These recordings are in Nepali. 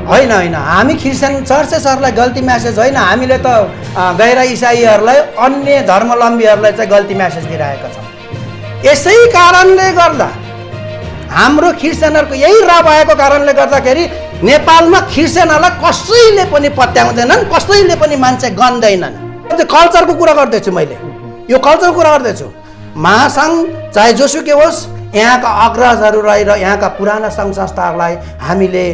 होइन होइन, हामी क्रिस्चियन चर्चेसहरूलाई गल्ती म्यासेज होइन, हामीले त गैर इसाईहरूलाई अन्य धर्मावलम्बीहरूलाई चाहिँ गल्ती म्यासेज दिइरहेका छौँ। यसै कारणले गर्दा हाम्रो क्रिस्चियनहरूको यही र भएको कारणले गर्दाखेरि नेपालमा क्रिस्चियनहरूलाई कसैले पनि पत्याउँदैनन्, कसैले पनि मान्छे गन्दैनन्। कल्चरको कुरा गर्दैछु मैले, यो कल्चरको कुरा गर्दैछु। महासङ्घ चाहे जोसुकै होस्, यहाँका अग्रजहरूलाई र यहाँका पुराना सङ्घ संस्थाहरूलाई हामीले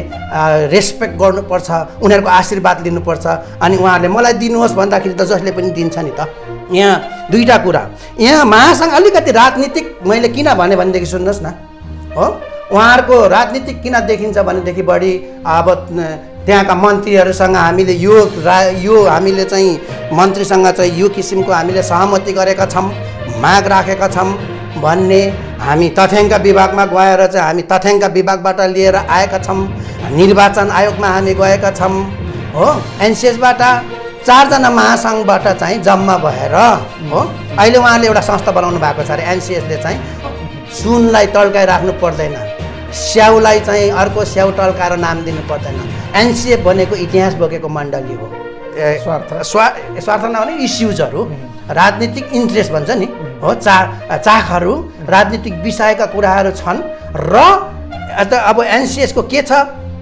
रेस्पेक्ट गर्नुपर्छ, उनीहरूको आशीर्वाद लिनुपर्छ। अनि उहाँहरूले मलाई दिनुहोस् भन्दाखेरि त जसले पनि दिन्छ नि त। यहाँ दुईवटा कुरा, यहाँ महासङ्घ अलिकति राजनीतिक, मैले किन भने भनेदेखि सुन्नुहोस् न, हो उहाँहरूको राजनीतिक किन देखिन्छ भनेदेखि बढी अब त्यहाँका मन्त्रीहरूसँग हामीले यो हामीले चाहिँ मन्त्रीसँग चाहिँ यो किसिमको हामीले सहमति गरेका छौँ, माग राखेका छौँ भन्ने, हामी तथ्याङ्क विभागमा गएर चाहिँ हामी तथ्याङ्क विभागबाट लिएर आएका छौँ, निर्वाचन आयोगमा हामी गएका छौँ, हो एनसिएसबाट 4 जना महासङ्घबाट चाहिँ जम्मा भएर, हो अहिले उहाँले एउटा संस्था बनाउनु भएको छ अरे एनसिएसले चाहिँ। सुनलाई टल्काइ राख्नु पर्दैन, स्याउलाई चाहिँ अर्को स्याउ टल्काएर नाम दिनु पर्दैन। एनसिएफ भनेको इतिहास बोकेको मण्डली हो। स्वार्थ नभने इस्युजहरू, राजनीतिक इन्ट्रेस्ट भन्छ नि, हो चाखहरू, राजनीतिक विषयका कुराहरू छन्। र अब एनसिएसको के छ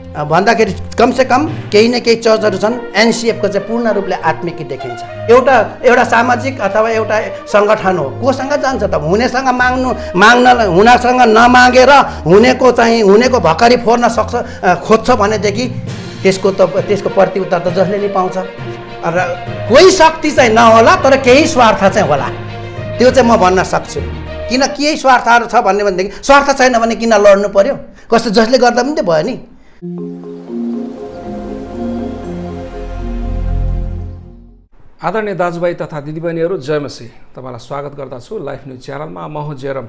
भन्दाखेरि कमसेकम केही न केही चर्चहरू छन्, एनसिएफको चाहिँ पूर्ण रूपले आत्मिक देखिन्छ। एउटा सामाजिक अथवा एउटा सङ्गठन हो, कोसँग जान्छ त? हुनेसँग हुनसँग नमागेर हुनेको भर्खरै फोर्न खोज्छ भनेदेखि त्यसको प्रत्युत्तर त जसले नि पाउँछ। र कोही शक्ति चाहिँ नहोला, तर केही स्वार्थ चाहिँ होला, त्यो चाहिँ म भन्न सक्छु। किन केही स्वार्थहरू छ भनेदेखि स्वार्थ छैन भने किन लड्नु पर्यो? कस्तो जसले गर्दा पनि त भयो नि। आदरणीय दाजुभाइ तथा दिदीबहिनीहरू, जय मसीह। तपाईँलाई स्वागत गर्दछु लाइफ न्युज च्यानलमा। म हुँ जेरम।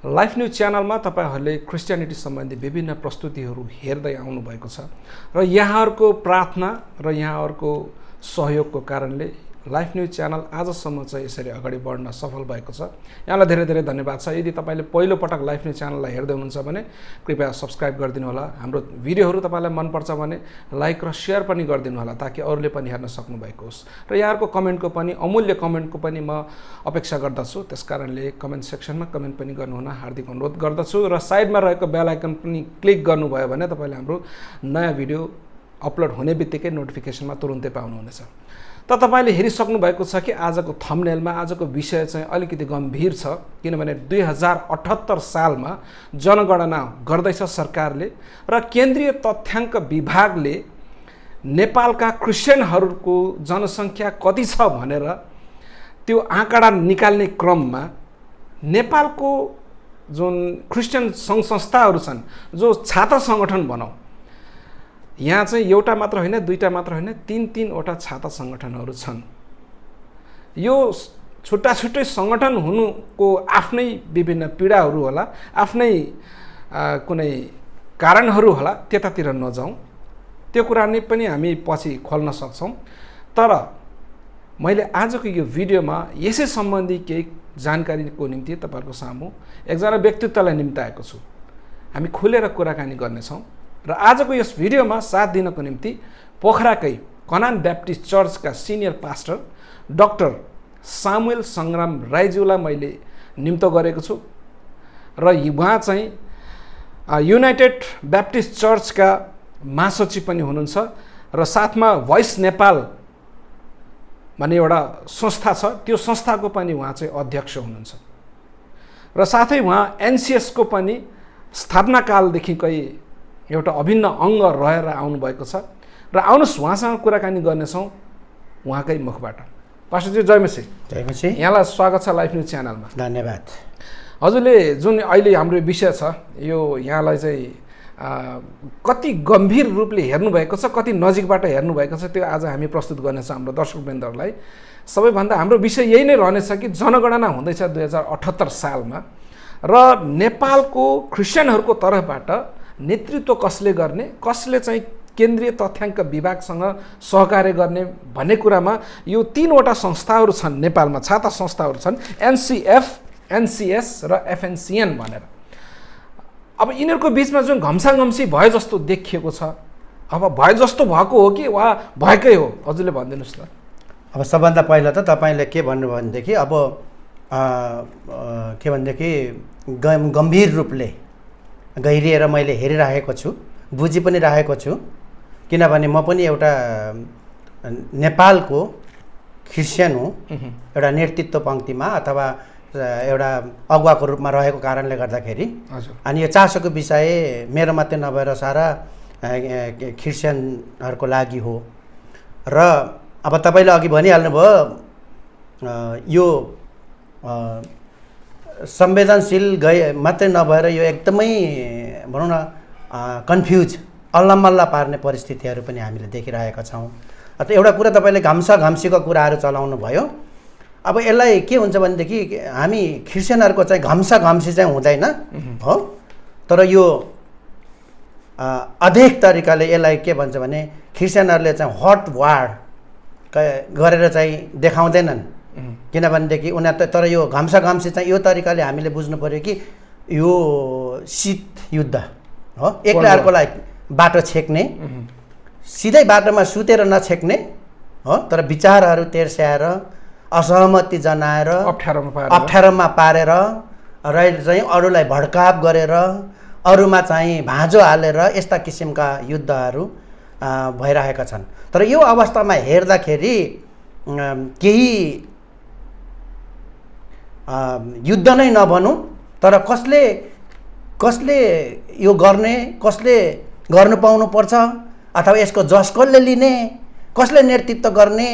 लाइफ न्युज च्यानलमा तपाईँहरूले क्रिस्चियनिटी सम्बन्धी विभिन्न प्रस्तुतिहरू हेर्दै आउनुभएको छ र यहाँहरूको प्रार्थना र यहाँहरूको सहयोगको कारणले लाइफ न्युज च्यानल आजसम्म चाहिँ यसरी अगाडि बढ्न सफल भएको छ। यहाँलाई धेरै धेरै धन्यवाद छ। यदि तपाईँले पहिलोपटक लाइफ न्युज च्यानललाई हेर्दै हुनुहुन्छ भने कृपया सब्सक्राइब गरिदिनु होला। हाम्रो भिडियोहरू तपाईँलाई मनपर्छ भने लाइक र सेयर पनि गरिदिनु होला, ताकि अरूले पनि हेर्न सक्नुभएको होस्। र यहाँहरूको कमेन्टको पनि, अमूल्य कमेन्टको पनि म अपेक्षा गर्दछु। त्यसकारणले कमेन्ट सेक्सनमा कमेन्ट पनि गर्नुहुन हार्दिक अनुरोध गर्दछु। र साइडमा रहेको बेल आइकन पनि क्लिक गर्नुभयो भने तपाईँले हाम्रो नयाँ भिडियो अपलोड हुने बित्तिकै नोटिफिकेसनमा तुरुन्तै पाउनुहुनेछ। त तपाईँले हेरिसक्नु भएको छ कि आजको थम्बनेलमा आजको विषय चाहिँ अलिकति गम्भीर छ, किनभने 2078 सालमा जनगणना गर्दैछ सरकारले र केन्द्रीय तथ्याङ्क विभागले नेपालका क्रिस्चियनहरूको जनसङ्ख्या कति छ भनेर त्यो आँकडा निकाल्ने क्रममा नेपालको जुन क्रिस्चियन सङ्घ संस्थाहरू छन्, जो छाता सङ्गठन भनौँ, यहाँ चाहिँ एउटा मात्र होइन, दुईवटा मात्र होइन, 3-3वटा छाता सङ्गठनहरू छन्। यो छुट्टा छुट्टै सङ्गठन हुनुको आफ्नै विभिन्न पीडाहरू होला, आफ्नै कुनै कारणहरू होला, त्यतातिर नजाउँ, त्यो कुरा नै पनि हामी पछि खोल्न सक्छौँ। तर मैले आजको यो भिडियोमा यसै सम्बन्धी केही जानकारीको निम्ति तपाईँहरूको सामु एकजना व्यक्तित्वलाई निम्ताएको छु। हामी खुलेर कुराकानी गर्नेछौँ र आजको यस भिडियोमा साथ दिनको निम्ति पोखराकै कनान ब्याप्टिस्ट चर्चका सिनियर पास्टर डाक्टर सामुएल सङ्ग्राम राईज्यूलाई मैले निम्तो गरेको छु। र उहाँ चाहिँ युनाइटेड ब्याप्टिस्ट चर्चका महासचिव पनि हुनुहुन्छ र साथमा भोइस नेपाल भन्ने एउटा संस्था छ, त्यो संस्थाको पनि उहाँ चाहिँ अध्यक्ष हुनुहुन्छ। र साथै उहाँ एनसिएसको पनि स्थापनाकालदेखिकै एउटा अभिन्न अङ्ग रहेर आउनुभएको छ। र आउनुहोस् उहाँसँग कुराकानी गर्नेछौँ उहाँकै मुखबाट। पास्टरजी जय मसीह। जय मसीह। यहाँलाई स्वागत छ लाइफ न्युज च्यानलमा। धन्यवाद। हजुरले जुन अहिले हाम्रो विषय छ, यो यहाँलाई चाहिँ कति गम्भीर रूपले हेर्नुभएको छ, कति नजिकबाट हेर्नुभएको छ, त्यो आज हामी प्रस्तुत गर्नेछौँ हाम्रो दर्शकवृन्दहरूलाई। सबैभन्दा हाम्रो विषय यही नै रहनेछ कि जनगणना हुँदैछ 2078 सालमा र नेपालको क्रिस्चियनहरूको तर्फबाट नेतृत्व कसले गर्ने, कसले चाहिँ केन्द्रीय तथ्याङ्क विभागसँग सहकार्य गर्ने भन्ने कुरामा यो 3वटा संस्थाहरू छन् नेपालमा, छाता संस्थाहरू छन्, एनसिएफ, एनसिएस र एफएनसिएन भनेर। अब यिनीहरूको बिचमा जुन घम्साघम्सी भयो जस्तो देखिएको छ अब भए जस्तो भएको हो कि वा भएकै हो? हजुरले भनिदिनुहोस् न। अब सबभन्दा पहिला त तपाईँले के भन्नुभयो भनेदेखि अब के भनेदेखि गम्भीर रूपले गहिरिएर मैले हेरिरहेको छु, बुझी पनि राखेको छु। किनभने म पनि एउटा नेपालको क्रिस्चियन हुँ, एउटा नेतृत्व पङ्क्तिमा अथवा एउटा अगुवाको रूपमा रहेको कारणले गर्दाखेरि। अनि यो चासोको विषय मेरो मात्रै नभएर सारा क्रिस्चियनहरूको लागि हो। र अब तपाईँले अघि भनिहाल्नुभयो यो संवेदनशील मात्रै नभएर यो एकदमै भनौँ न कन्फ्युज अल्लमल्ल पार्ने परिस्थितिहरू पनि हामीले देखिरहेका छौँ। त एउटा कुरा तपाईँले घम्सीको कुराहरू चलाउनु भयो। अब यसलाई के हुन्छ भनेदेखि हामी क्रिस्चियनहरूको चाहिँ घम्सी चाहिँ हुँदैन हो, तर यो अधिक तरिकाले यसलाई के भन्छ भने क्रिस्चियनहरूले चाहिँ हट वार गरेर चाहिँ देखाउँदैनन्। किनभनेदेखि उनीहरू तर यो घम्सी चाहिँ यो तरिकाले हामीले बुझ्नु पऱ्यो कि यो शीत युद्ध हो, एकले अर्कोलाई बाटो छेक्ने, सिधै बाटोमा सुतेर नछेक्ने हो, तर विचारहरू तेर्स्याएर असहमति जनाएर अप्ठ्यारोमा पारेर र चाहिँ अरूलाई भड्काव गरेर अरूमा चाहिँ भाँजो हालेर यस्ता किसिमका युद्धहरू भइरहेका छन्। तर यो अवस्थामा हेर्दाखेरि केही युद्ध नै नभनौँ, तर कसले यो गर्ने, कसले गर्नु पाउनुपर्छ अथवा यसको जस कसले लिने, कसले नेतृत्व गर्ने,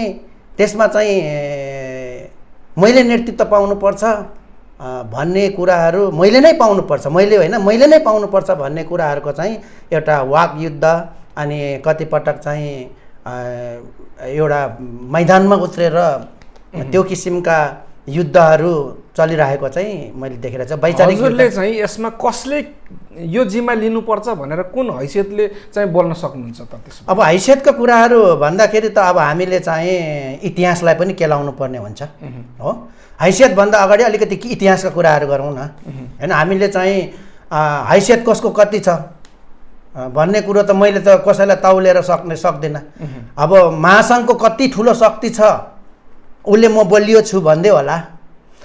त्यसमा चाहिँ मैले नेतृत्व पाउनुपर्छ भन्ने कुराहरू मैले नै पाउनुपर्छ, मैले नै पाउनुपर्छ भन्ने कुराहरूको चाहिँ एउटा वाक युद्ध। अनि कतिपटक चाहिँ एउटा मैदानमा उत्रेर त्यो किसिमका युद्धहरू चलिरहेको चाहिँ मैले देखेर चाहिँ वैचारिक हजुरले चाहिँ यसमा कसले यो जिम्मा लिनुपर्छ भनेर कुन हैसियतले चाहिँ बोल्न सक्नुहुन्छ त? त्यसो अब हैसियतको कुराहरू भन्दाखेरि त अब हामीले चाहिँ इतिहासलाई पनि केलाउनु पर्ने हुन्छ हो। हैसियतभन्दा अगाडि अलिकति इतिहासका कुराहरू गरौँ न होइन। हामीले चाहिँ हैसियत कसको कति छ भन्ने कुरो त मैले त कसैलाई तौलेर सक्दिनँ। अब महासङ्घको कति ठुलो शक्ति छ उसले म बलियो छु भन्दै होला,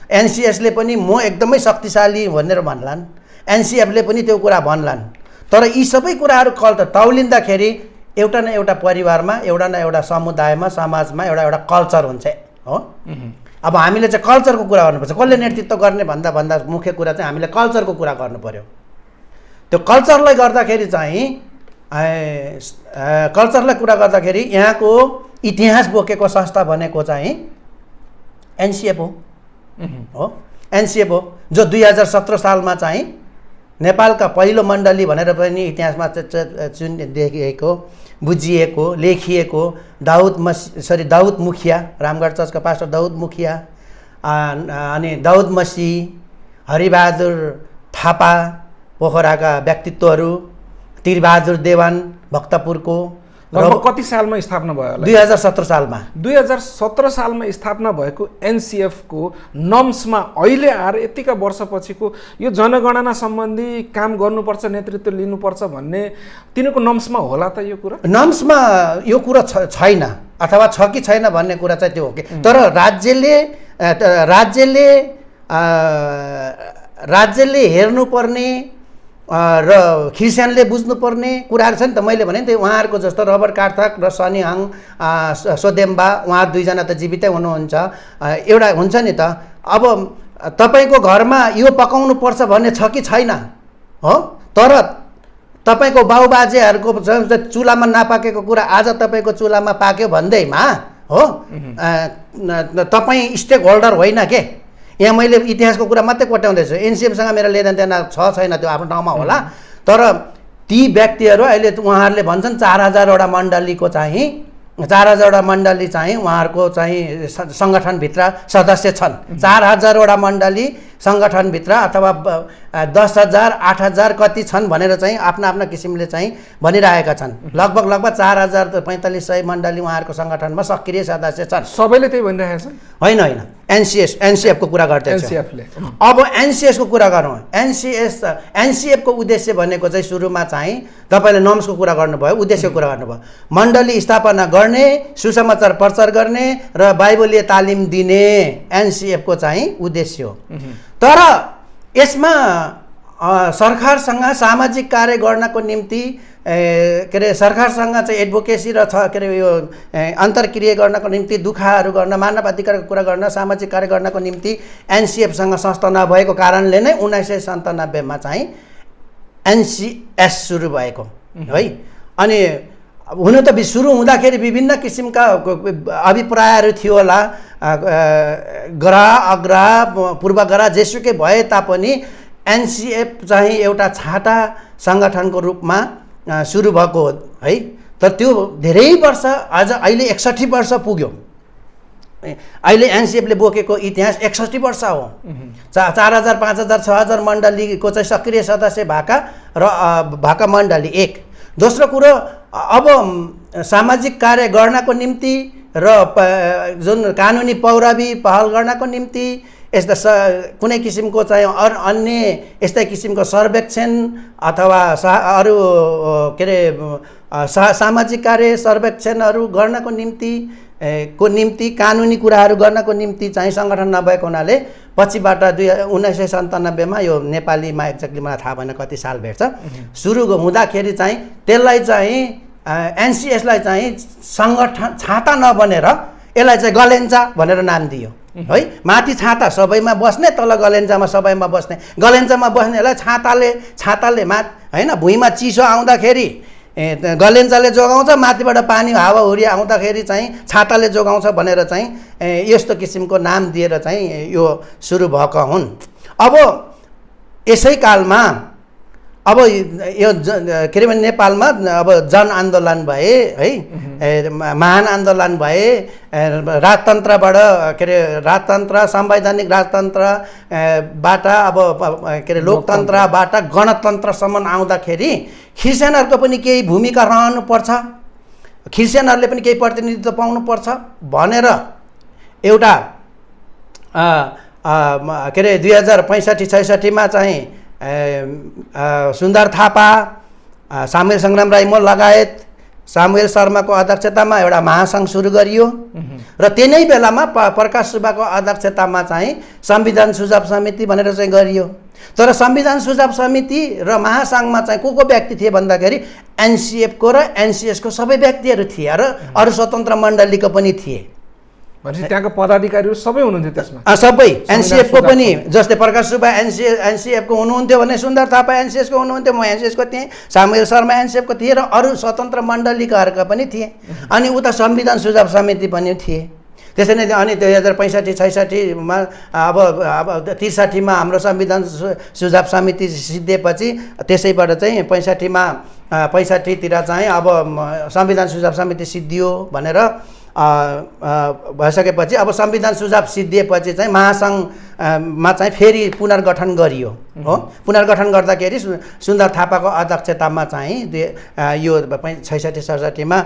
एनसिएसले पनि म एकदमै शक्तिशाली भनेर भन्लान्, एनसिएफले पनि त्यो कुरा भन्लान्। तर यी सबै कुराहरू तौलिँदाखेरि एउटा न एउटा परिवारमा, एउटा न एउटा समुदायमा, समाजमा एउटा कल्चर हुन्छ हो। अब हामीले चाहिँ कल्चरको कुरा गर्नुपर्छ। कसले नेतृत्व गर्ने भन्दा मुख्य कुरा चाहिँ हामीले कल्चरको कुरा गर्नु पर्यो। त्यो कल्चरलाई गर्दाखेरि चाहिँ कल्चरलाई कुरा गर्दाखेरि यहाँको इतिहास बोकेको संस्था भनेको चाहिँ एनसिएफ हो। एनसिएफ हो जो 2017 सालमा चाहिँ नेपालका पहिलो मण्डली भनेर पनि इतिहासमा देखिएको, बुझिएको, लेखिएको दाउद मुखिया, रामगढ चर्चका पास्टर दाउद मुखिया, अनि दाउद मसी, हरिबहादुर थापा पोखराका व्यक्तित्वहरू, तिरबहादुर देवान भक्तपुरको। कति सालमा स्थापना भयो? 2017 सालमा। 2017 सालमा स्थापना भएको एनसिएफको नम्समा अहिले आएर यतिका वर्षपछिको यो जनगणना सम्बन्धी काम गर्नुपर्छ, नेतृत्व लिनुपर्छ भन्ने तिनीहरूको नम्समा होला त यो कुरा? नम्समा यो कुरा छैन, अथवा छ कि छैन भन्ने कुरा चाहिँ त्यो हो कि। तर राज्यले हेर्नुपर्ने र क्रिस्चियनले बुझ्नुपर्ने कुराहरू छ नि त। मैले भने नि त उहाँहरूको जस्तो रबर्ट कार्थक र सनी हाङ सोदेम्बा, उहाँ दुईजना त जीवितै हुनुहुन्छ। एउटा हुन्छ नि त, अब तपाईँको घरमा यो पकाउनु पर्छ भन्ने छ कि छैन हो, तर तपाईँको बाउबाजेहरूको चुलामा नपाकेको कुरा आज तपाईँको चुलामा पाक्यो भन्दैमा हो, तपाईँ स्टेक होल्डर होइन के। यहाँ मैले इतिहासको कुरा मात्रै कोट्याउँदैछु। एनसिएफसँग मेरो लेनदेन छ छैन त्यो आफ्नो ठाउँमा होला, तर ती व्यक्तिहरू अहिले उहाँहरूले भन्छन् 4000वटा मण्डलीको चाहिँ 4000वटा मण्डली चाहिँ उहाँहरूको चाहिँ सङ्गठनभित्र सदस्य छन्। 4000वटा मण्डली सङ्गठनभित्र अथवा 10,000 8,000 कति छन् भनेर चाहिँ आफ्ना किसिमले चाहिँ भनिरहेका छन्। लगभग 4,045 मण्डली उहाँहरूको सङ्गठनमा सक्रिय सदस्य छन्। सबैले त्यही भनिरहेका छन्? होइन, एनसिएफको कुरा गर्दैछ। अब एनसिएसको कुरा गरौँ। एनसिएफको उद्देश्य भनेको चाहिँ सुरुमा चाहिँ तपाईँले नर्म्सको कुरा गर्नुभयो, उद्देश्यको कुरा गर्नुभयो। मण्डली स्थापना गर्ने, सुसमाचार प्रचार गर्ने र बाइबलीय तालिम दिने एनसिएफको चाहिँ उद्देश्य हो। तर यसमा सरकारसँग सामाजिक कार्य गर्नको निम्ति के अरे सरकारसँग चाहिँ एडभोकेसी र के अरे यो अन्तर्क्रिया गर्नको निम्ति दुःखहरू गर्न, मानव अधिकारको कुरा गर्न, सामाजिक कार्य गर्नको निम्ति एनसिएफसँग संस्था नभएको कारणले नै 1997 मा चाहिँ एनसिएस सुरु भएको है। अनि हुन त सुरु हुँदाखेरि विभिन्न किसिमका अभिप्रायहरू थियो होला, ग्रह अग्रह पूर्वग्रह जेसुकै भए तापनि एनसिएफ चाहिँ एउटा छाटा सङ्गठनको रूपमा सुरु भएको हो है। तर त्यो धेरै वर्ष, आज अहिले 61 वर्ष पुग्यो। अहिले एनसिएफले बोकेको इतिहास 61 वर्ष हो। 4,000 5,000 6,000 मण्डलीको चाहिँ सक्रिय सदस्य भएका मण्डली एक। दोस्रो कुरो, अब सामाजिक कार्य गर्नको निम्ति र जुन कानुनी पौरवी पहल गर्नको निम्ति यस्ता कुनै किसिमको चाहिँ अन्य यस्तै किसिमको सर्वेक्षण अथवा अरू के अरे सामाजिक कार्य सर्वेक्षणहरू गर्नको निम्ति कानुनी कुराहरू गर्नको निम्ति चाहिँ सङ्गठन नभएको हुनाले पछिबाट 1997 मा यो नेपालीमा एक्ज्याक्टली मलाई थाहा भएन कति साल भेट्छ, सुरु हुँदाखेरि चाहिँ त्यसलाई चाहिँ एनसिएसलाई चाहिँ सङ्गठन छाता नबनेर यसलाई चाहिँ गलेन्चा भनेर नाम दियो है। माथि छाता सबैमा बस्ने, तल गलेन्चामा सबैमा बस्ने। गलेन्चामा बस्नेलाई छाताले होइन, भुइँमा चिसो आउँदाखेरि गलेन्चाले जोगाउँछ, माथिबाट पानी हावाहुरी आउँदाखेरि चाहिँ छाताले जोगाउँछ भनेर चाहिँ यस्तो किसिमको नाम दिएर चाहिँ यो सुरु भएका हुन्। अब यसै कालमा अब यो के अरे नेपालमा अब जनआन्दोलन भए है, महान आन्दोलन भए, राजतन्त्रबाट के अरे राजतन्त्र संवैधानिक राजतन्त्रबाट अब के अरे लोकतन्त्रबाट गणतन्त्रसम्म आउँदाखेरि ख्रिस्चियनहरूको पनि केही भूमिका रहनुपर्छ, ख्रिस्चियनहरूले पनि केही प्रतिनिधित्व पाउनुपर्छ भनेर एउटा के अरे 2065-66 मा चाहिँ सुन्दर थापा, सामुएल सङ्ग्राम राईमल लगायत सामुएल शर्माको अध्यक्षतामा एउटा महासङ्घ सुरु गरियो र त्यही बेलामा प्रकाश सुब्बाको अध्यक्षतामा चाहिँ संविधान सुझाव समिति भनेर चाहिँ गरियो। तर संविधान सुझाव समिति र महासङ्घमा चाहिँ को व्यक्ति थिए भन्दाखेरि एनसिएफको र एनसिएसको सबै व्यक्तिहरू थिए र अरू स्वतन्त्र मण्डलीको पनि थिए। भनेपछि त्यहाँको पदाधिकारीहरू सबै हुनुहुन्थ्यो त्यसमा? सबै एनसिएफको पनि, जस्तै प्रकाश सुब्बा एनसिएफको हुनुहुन्थ्यो भने सुन्दर थापा एनसिएसको हुनुहुन्थ्यो, म एनसिएसको थिएँ, सामुएल शर्मा एनसिएफको थिए र अरू स्वतन्त्र मण्डलीकाहरूका पनि थिए। अनि उता संविधान सुझाव समिति पनि थिए। त्यसरी नै अनि 2065-66 मा अब 63 मा हाम्रो संविधान सुझाव समिति सिद्धिएपछि त्यसैबाट चाहिँ 65 तिर चाहिँ अब संविधान सुझाव समिति सिद्धियो भनेर भइसकेपछि अब संविधान सुझाव सिद्धिएपछि चाहिँ महासङ्घमा चाहिँ फेरि पुनर्गठन गरियो हो। पुनर्गठन गर्दाखेरि सुन्दर थापाको अध्यक्षतामा चाहिँ यो 66-67 मा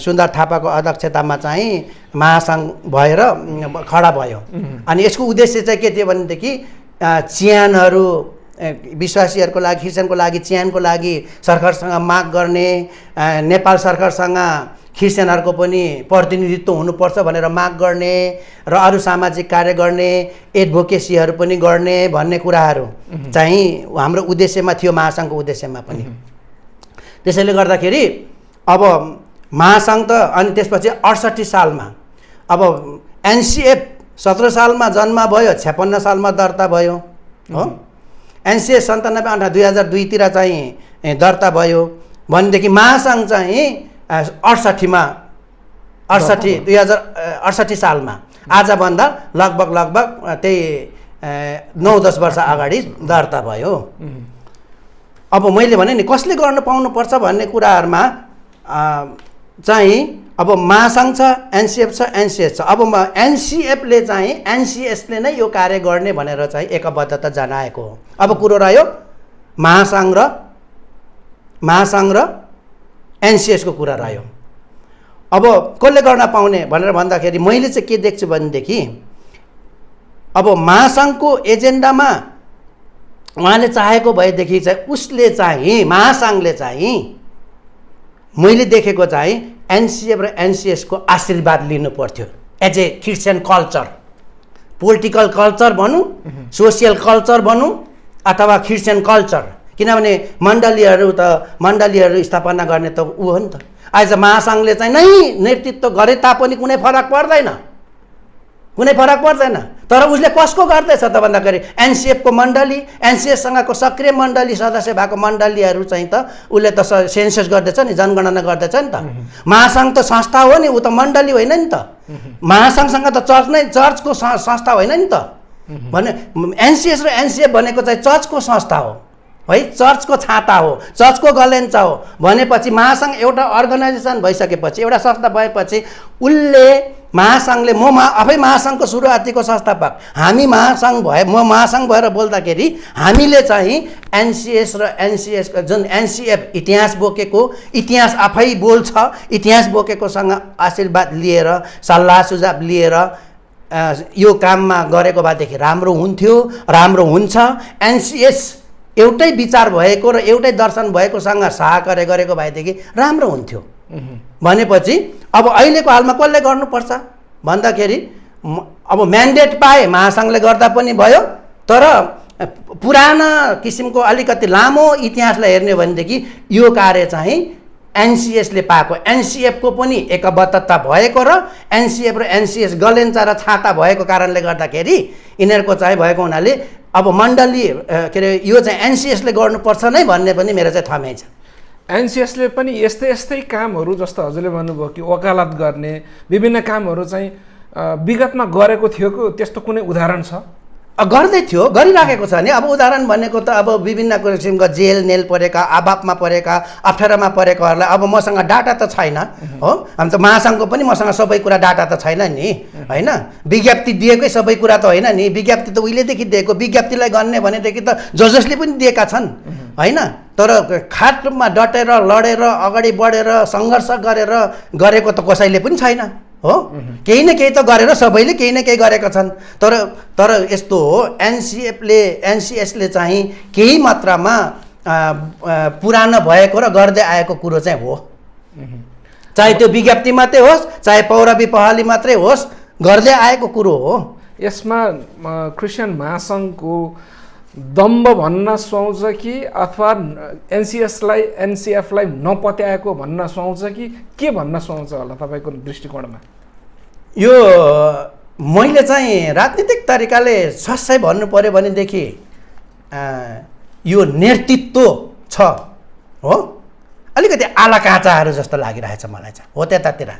सुन्दर थापाको अध्यक्षतामा चाहिँ महासङ्घ भएर खडा भयो। अनि यसको उद्देश्य चाहिँ के थियो भनेदेखि चियानहरू विश्वासीहरूको लागि, ख्रिस्चियनको लागि चियानको लागि सरकारसँग माग गर्ने, नेपाल सरकारसँग ख्रिस्चियनहरूको पनि प्रतिनिधित्व हुनुपर्छ भनेर माग गर्ने र अरू सामाजिक कार्य गर्ने, एडभोकेसीहरू पनि गर्ने भन्ने कुराहरू चाहिँ हाम्रो उद्देश्यमा थियो, महासङ्घको उद्देश्यमा पनि। त्यसैले गर्दाखेरि अब महासङ्घ त अनि त्यसपछि 68 सालमा अब एनसिएफ 17 सालमा जन्म भयो, 56 सालमा दर्ता भयो हो। एनसिएफ 97 2002 तिर चाहिँ दर्ता भयो भनेदेखि महासङ्घ चाहिँ 2068 सालमा आजभन्दा लगभग त्यही 9-10 वर्ष अगाडि दर्ता भयो। अब मैले भने नि कसले गर्न पाउनुपर्छ भन्ने कुराहरूमा चाहिँ अब महासङ्घ छ, एनसिएफ छ, एनसिएस छ। अब एनसिएफले चाहिँ एनसिएसले नै यो कार्य गर्ने भनेर चाहिँ एकबद्धता जनाएको हो। अब कुरो रह्यो महासङ्घ र एनसिएसको कुरा रह्यो। अब कसले गर्न पाउने भनेर भन्दाखेरि मैले चाहिँ के देख्छु भनेदेखि अब महासङ्घको एजेन्डामा उहाँले चाहेको भएदेखि चाहिँ उसले चाहिँ महासङ्घले चाहिँ मैले देखेको चाहिँ एनसिएफ र एनसिएसको आशीर्वाद लिनु पर्थ्यो as a Christian culture, political culture भनौँ, सोसियल कल्चर भनौँ अथवा क्रिस्चियन कल्चर। किनभने मण्डलीहरू स्थापना गर्ने त ऊ हो नि त। आज महासङ्घले चाहिँ नै नेतृत्व गरे तापनि कुनै फरक पर्दैन। तर उसले कसको गर्दैछ त भन्दाखेरि एनसिएफको मण्डली, एनसिएससँगको सक्रिय मण्डली सदस्य भएको मण्डलीहरू चाहिँ त उसले त सेन्सस गर्दैछ नि, जनगणना गर्दैछ नि त। महासङ्घ त संस्था हो नि, ऊ त मण्डली होइन नि त। महासङ्घसँग त चर्चको संस्था होइन नि त। भने एनसिएस र एनसिएफ भनेको चाहिँ चर्चको संस्था हो है, चर्चको छाता हो, चर्चको गलेन्चा हो। भनेपछि महासङ्घ एउटा अर्गनाइजेसन भइसकेपछि, एउटा संस्था भएपछि उसले महासङ्घले आफै महासङ्घको सुरुवातीको संस्थापक हामी महासङ्घ म महासङ्घ भएर बोल्दाखेरि हामीले चाहिँ एनसिएस र एनसिएसको जुन एनसिएफ इतिहास बोकेको, इतिहास आफै बोल्छ, इतिहास बोकेकोसँग आशीर्वाद लिएर सल्लाह सुझाव लिएर यो काममा गरेको भएदेखि राम्रो हुन्थ्यो, राम्रो हुन्छ। एनसिएस एउटै विचार भएको र एउटै दर्शन भएकोसँग सहकार्य गरेको भएदेखि राम्रो हुन्थ्यो। भनेपछि अब अहिलेको हालमा कसले गर्नुपर्छ भन्दाखेरि अब म्यान्डेट पाए महासङ्घले गर्दा पनि भयो, तर पुराना किसिमको अलिकति लामो इतिहासलाई हेर्ने भनेदेखि यो कार्य चाहिँ एनसिएसले पाएको, एनसिएफको पनि एकबद्धता भएको र एनसिएफ र एनसिएस गलेन्चा र छाता भएको कारणले गर्दाखेरि यिनीहरूको चाहिँ भएको हुनाले अब मण्डली के अरे यो चाहिँ एनसिएसले गर्नुपर्छ नै भन्ने पनि मेरो चाहिँ थमै छ। एनसिएसले पनि यस्तै कामहरू जस्तो हजुरले भन्नुभयो कि वकालत गर्ने विभिन्न कामहरू चाहिँ विगतमा गरेको थियो कि त्यस्तो कुनै उदाहरण छ? गर्दै थियो, गरिराखेको छ नि। अब उदाहरण भनेको त अब विभिन्न किसिमका जेल नेल परेका, अभावमा परेका, अप्ठ्यारोमा परेकाहरूलाई अब मसँग डाटा त छैन हो, हामी त महासङ्घको पनि मसँग सबै कुरा डाटा त छैन नि होइन। विज्ञप्ति दिएकै सबै कुरा त होइन नि, विज्ञप्ति त उहिलेदेखि दिएको, विज्ञप्तिलाई गर्ने भनेदेखि त जसले पनि दिएका छन् होइन। तर खाट रूपमा डटेर लडेर अगाडि बढेर सङ्घर्ष गरेको त कसैले पनि छैन हो। केही न केही त गरेर सबैले केही न केही गरेका छन्। तर यस्तो हो, एनसिएसले चाहिँ केही मात्रामा पुरानो भएको र गर्दै आएको कुरो चाहिँ हो, चाहे त्यो विज्ञप्ति मात्रै होस् चाहे पौरवी पहली मात्रै होस्, गर्दै आएको कुरो हो। यसमा क्रिस्चियन महासङ्घको दम्ब भन्न सुहाउँछ कि अथवा एनसिएफलाई नपत्याएको भन्न सुहाउँछ कि के भन्न सुहाउँछ होला तपाईँको दृष्टिकोणमा? यो मैले चाहिँ राजनीतिक तरिकाले सच्चाइ भन्नु पऱ्यो भनेदेखि यो नेतृत्व छ हो, अलिकति आला काँचाहरू जस्तो लागिरहेछ मलाई चाहिँ हो। त्यतातिर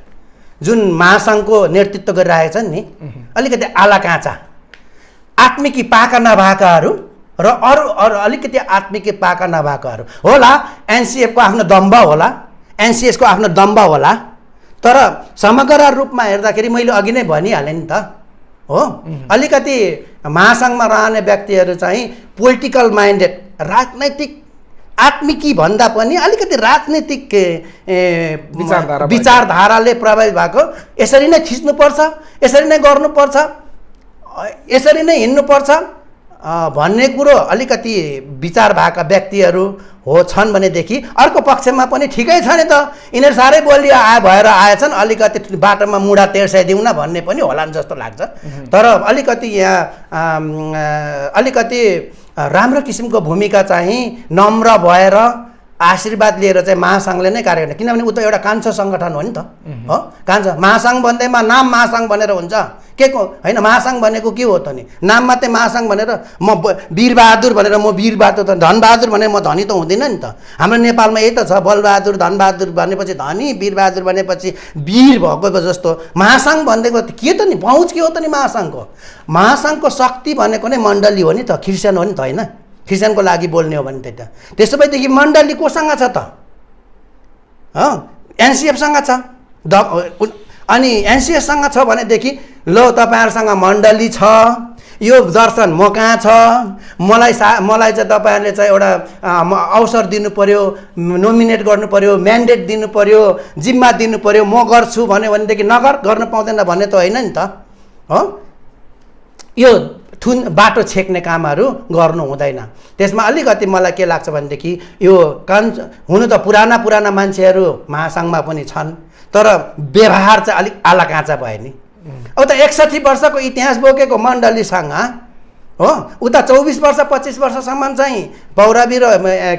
जुन महासङ्घको नेतृत्व गरिरहेछन् नि, अलिकति आला काँचा, आत्मिकी पाका नभएकाहरू र अरू अलिकति आत्मिकी पाका नभएकाहरू होला। एनसिएफको आफ्नो दम्ब होला, एनसिएसको आफ्नो दम्ब होला, तर समग्र रूपमा हेर्दाखेरि मैले अघि नै भनिहालेँ नि त हो। अलिकति महासङ्घमा रहने व्यक्तिहरू चाहिँ पोलिटिकल माइन्डेड, राजनैतिक आत्मिकी भन्दा पनि अलिकति राजनीतिक विचारधाराले प्रभावित भएको, यसरी नै थिच्नुपर्छ, यसरी नै गर्नुपर्छ, यसरी नै हिँड्नुपर्छ भन्ने कुरो अलिकति विचार भएका व्यक्तिहरू छन् भनेदेखि अर्को पक्षमा पनि ठिकै छ नि त, यिनीहरू साह्रै बलियो भएर आएछन्, अलिकति बाटोमा मुढा तेर्साइदिउँ न भन्ने पनि होला जस्तो लाग्छ। तर अलिकति यहाँ अलिकति राम्रो किसिमको भूमिका चाहिँ नम्र भएर आशीर्वाद लिएर चाहिँ महासङ्घले नै कार्य गर्ने, किनभने ऊ त एउटा कान्छो सङ्गठन हो नि त हो। कान्छो महासङ्घ भन्दैमा नाम महासङ्घ भनेर हुन्छ के को होइन, महासङ्घ भनेको के हो त नि, नाम मात्रै महासङ्घ भनेर म वीरबहादुर भनेर म वीरबहादुर, धनबहादुर भनेर म धनी त हुँदैन नि त। हाम्रो नेपालमा यही त छ, बलबहादुर धनबहादुर भनेपछि धनी, वीरबहादुर भनेपछि वीर भएको जस्तो। महासङ्घ भनेको के त नि, पहुँच के हो त नि महासङ्घको? महासङ्घको शक्ति भनेको नै मण्डली हो नि त, क्रिस्चियन हो नि त होइन, क्रिस्चियनको लागि बोल्ने हो भने त। त्यसो भएदेखि मण्डली कोसँग छ त? एनसिएफसँग छ, अनि एनसिएससँग छ भनेदेखि ल तपाईँहरूसँग मण्डली छ, यो दर्शन म कहाँ छ, मलाई चाहिँ तपाईँहरूले चाहिँ एउटा अवसर दिनु पऱ्यो, नोमिनेट गर्नु पऱ्यो, म्यान्डेट दिनु पऱ्यो, जिम्मा दिनु पऱ्यो, म गर्छु भन्यो भनेदेखि गर्न पाउँदैन भन्ने त होइन नि त हो। यो बाटो छेक्ने कामहरू गर्नु हुँदैन। त्यसमा अलिकति मलाई के लाग्छ भनेदेखि यो हुनु त पुराना मान्छेहरू महासङ्घमा पनि छन्, तर व्यवहार चाहिँ अलिक आलाकाँचा भयो नि। अब त 61 वर्षको इतिहास बोकेको मण्डलीसँग हो, उता 24 वर्ष 25 वर्षसम्म चाहिँ पौरवी र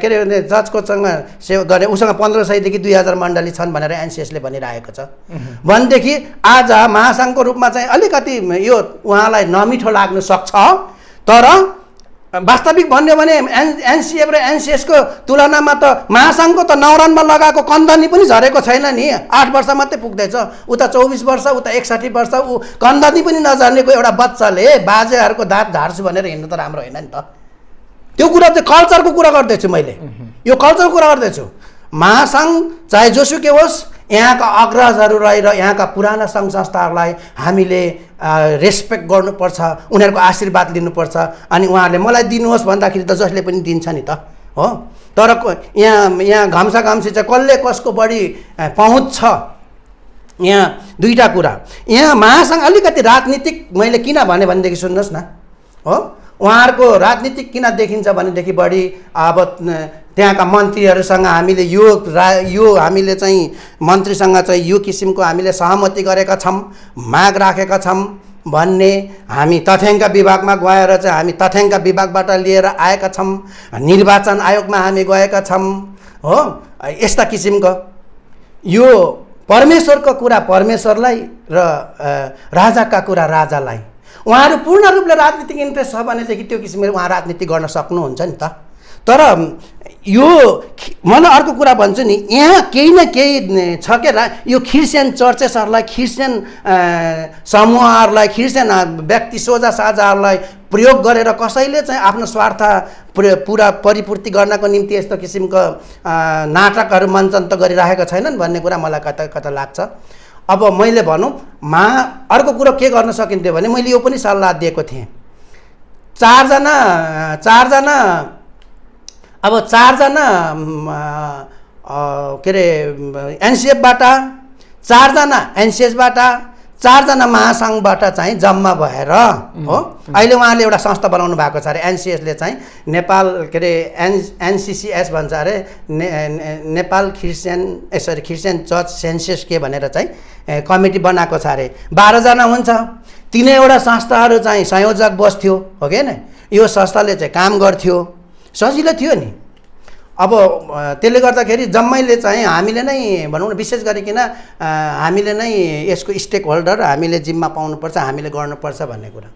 के अरे जजकोसँग सेवा गरे, उसँग 1500देखि 2000 मण्डली छन् भनेर एनसिएसले भनिरहेको छ। भनेदेखि आज महासङ्घको रूपमा चाहिँ अलिकति यो उहाँलाई नमिठो लाग्न सक्छ, तर वास्तविक भन्यो भने एनसिएफ र एनसिएसको तुलनामा त महासङ्घको त न्वारानमा लगाएको कन्दनी पनि झरेको छैन नि। 8 वर्ष मात्रै पुग्दैछ, उता 24 वर्ष, उता 61 वर्ष, ऊ कन्दनी पनि नझर्नेको एउटा बच्चाले बाजेहरूको दाँत झार्छु भनेर हिँड्नु त राम्रो होइन नि त। त्यो कुरा चाहिँ कल्चरको कुरा गर्दैछु मैले, यो कल्चरको कुरा गर्दैछु। महासङ्घ चाहे जोसुकै होस्, यहाँका अग्रजहरूलाई र यहाँका पुराना सङ्घ संस्थाहरूलाई हामीले रेस्पेक्ट गर्नुपर्छ, उनीहरूको आशीर्वाद लिनुपर्छ। अनि उहाँहरूले मलाई दिनुहोस् भन्दाखेरि त जसले पनि दिन्छ नि त हो। तर यहाँ घम्साघम्सी चाहिँ कसले कसको बढी पहुँच छ। यहाँ दुईवटा कुरा, यहाँ महासङ्घ अलिकति राजनीतिक, मैले किन भने भनेदेखि सुन्नुहोस् न हो, उहाँहरूको राजनीतिक किन देखिन्छ भनेदेखि बढी अब त्यहाँका मन्त्रीहरूसँग हामीले यो हामीले चाहिँ मन्त्रीसँग चाहिँ यो किसिमको हामीले सहमति गरेका छौँ, माग राखेका छौँ भन्ने, हामी तथ्याङ्क विभागमा गएर चाहिँ हामी तथ्याङ्क विभागबाट लिएर आएका छौँ, निर्वाचन आयोगमा हामी गएका छौँ हो। यस्ता किसिमको यो परमेश्वरको कुरा परमेश्वरलाई र राजाका कुरा राजालाई, उहाँहरू पूर्ण रूपले राजनीतिक इन्ट्रेस्ट छ भनेदेखि त्यो किसिमले उहाँ राजनीति गर्न सक्नुहुन्छ नि त। तर यो मलाई अर्को कुरा भन्छु नि, यहाँ केही न केही छ क्या, यो क्रिस्चियन चर्चेसहरूलाई, क्रिस्चियन समूहहरूलाई, क्रिस्चियन व्यक्ति सोझा साझाहरूलाई प्रयोग गरेर कसैले चाहिँ आफ्नो स्वार्थ पुरा परिपूर्ति गर्नको निम्ति यस्तो किसिमको नाटकहरू मञ्चन त गरिरहेका छैनन् भन्ने कुरा मलाई कता कता लाग्छ। अब मैले भनौँ अर्को कुरो के गर्न सकिन्थ्यो भने, मैले यो पनि सल्लाह दिएको थिएँ, चारजना के अरे एनसिएफबाट, 4जना एनसिएसबाट, 4जना महासङ्घबाट चाहिँ जम्मा भएर हो। अहिले उहाँले एउटा संस्था बनाउनु भएको छ अरे, एनसिएसले चाहिँ नेपाल के अरे एनसिसिएस भन्छ अरे, नेपाल क्रिस्चियन चर्च सेन्सस के भनेर चाहिँ कमिटी बनाएको छ अरे। 12जना हुन्छ, 3वटा संस्थाहरू चाहिँ संयोजक बस्थ्यो हो कि होइन। यो संस्थाले चाहिँ काम गर्थ्यो, सजिलो थियो नि। अब त्यसले गर्दाखेरि जम्मैले चाहिँ हामीले नै भनौँ न, विशेष गरिकन हामीले नै यसको स्टेक होल्डर, हामीले जिम्मा पाउनुपर्छ, हामीले गर्नुपर्छ भन्ने कुरा।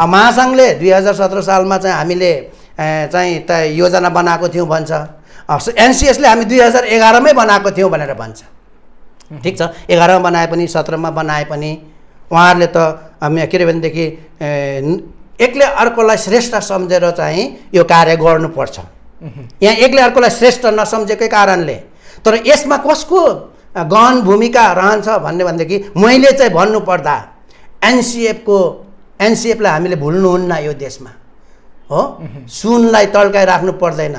अब महासङ्घले 2017 सालमा चाहिँ हामीले चाहिँ त योजना बनाएको थियौँ भन्छ, एनसिएसले हामी 2011मै बनाएको थियौँ भनेर भन्छ। ठिक छ, 11मा बनाए पनि 17मा बनाए पनि उहाँहरूले त के अरे भनेदेखि एकले अर्कोलाई श्रेष्ठ सम्झेर चाहिँ यो कार्य गर्नुपर्छ। यहाँ एकले अर्कोलाई श्रेष्ठ नसम्झेकै कारणले, तर यसमा कसको गहन भूमिका रहन्छ भनेदेखि मैले चाहिँ भन्नुपर्दा एनसिएफलाई हामीले भुल्नुहुन्न यो देशमा हो। सुनलाई टल्काइ राख्नु पर्दैन,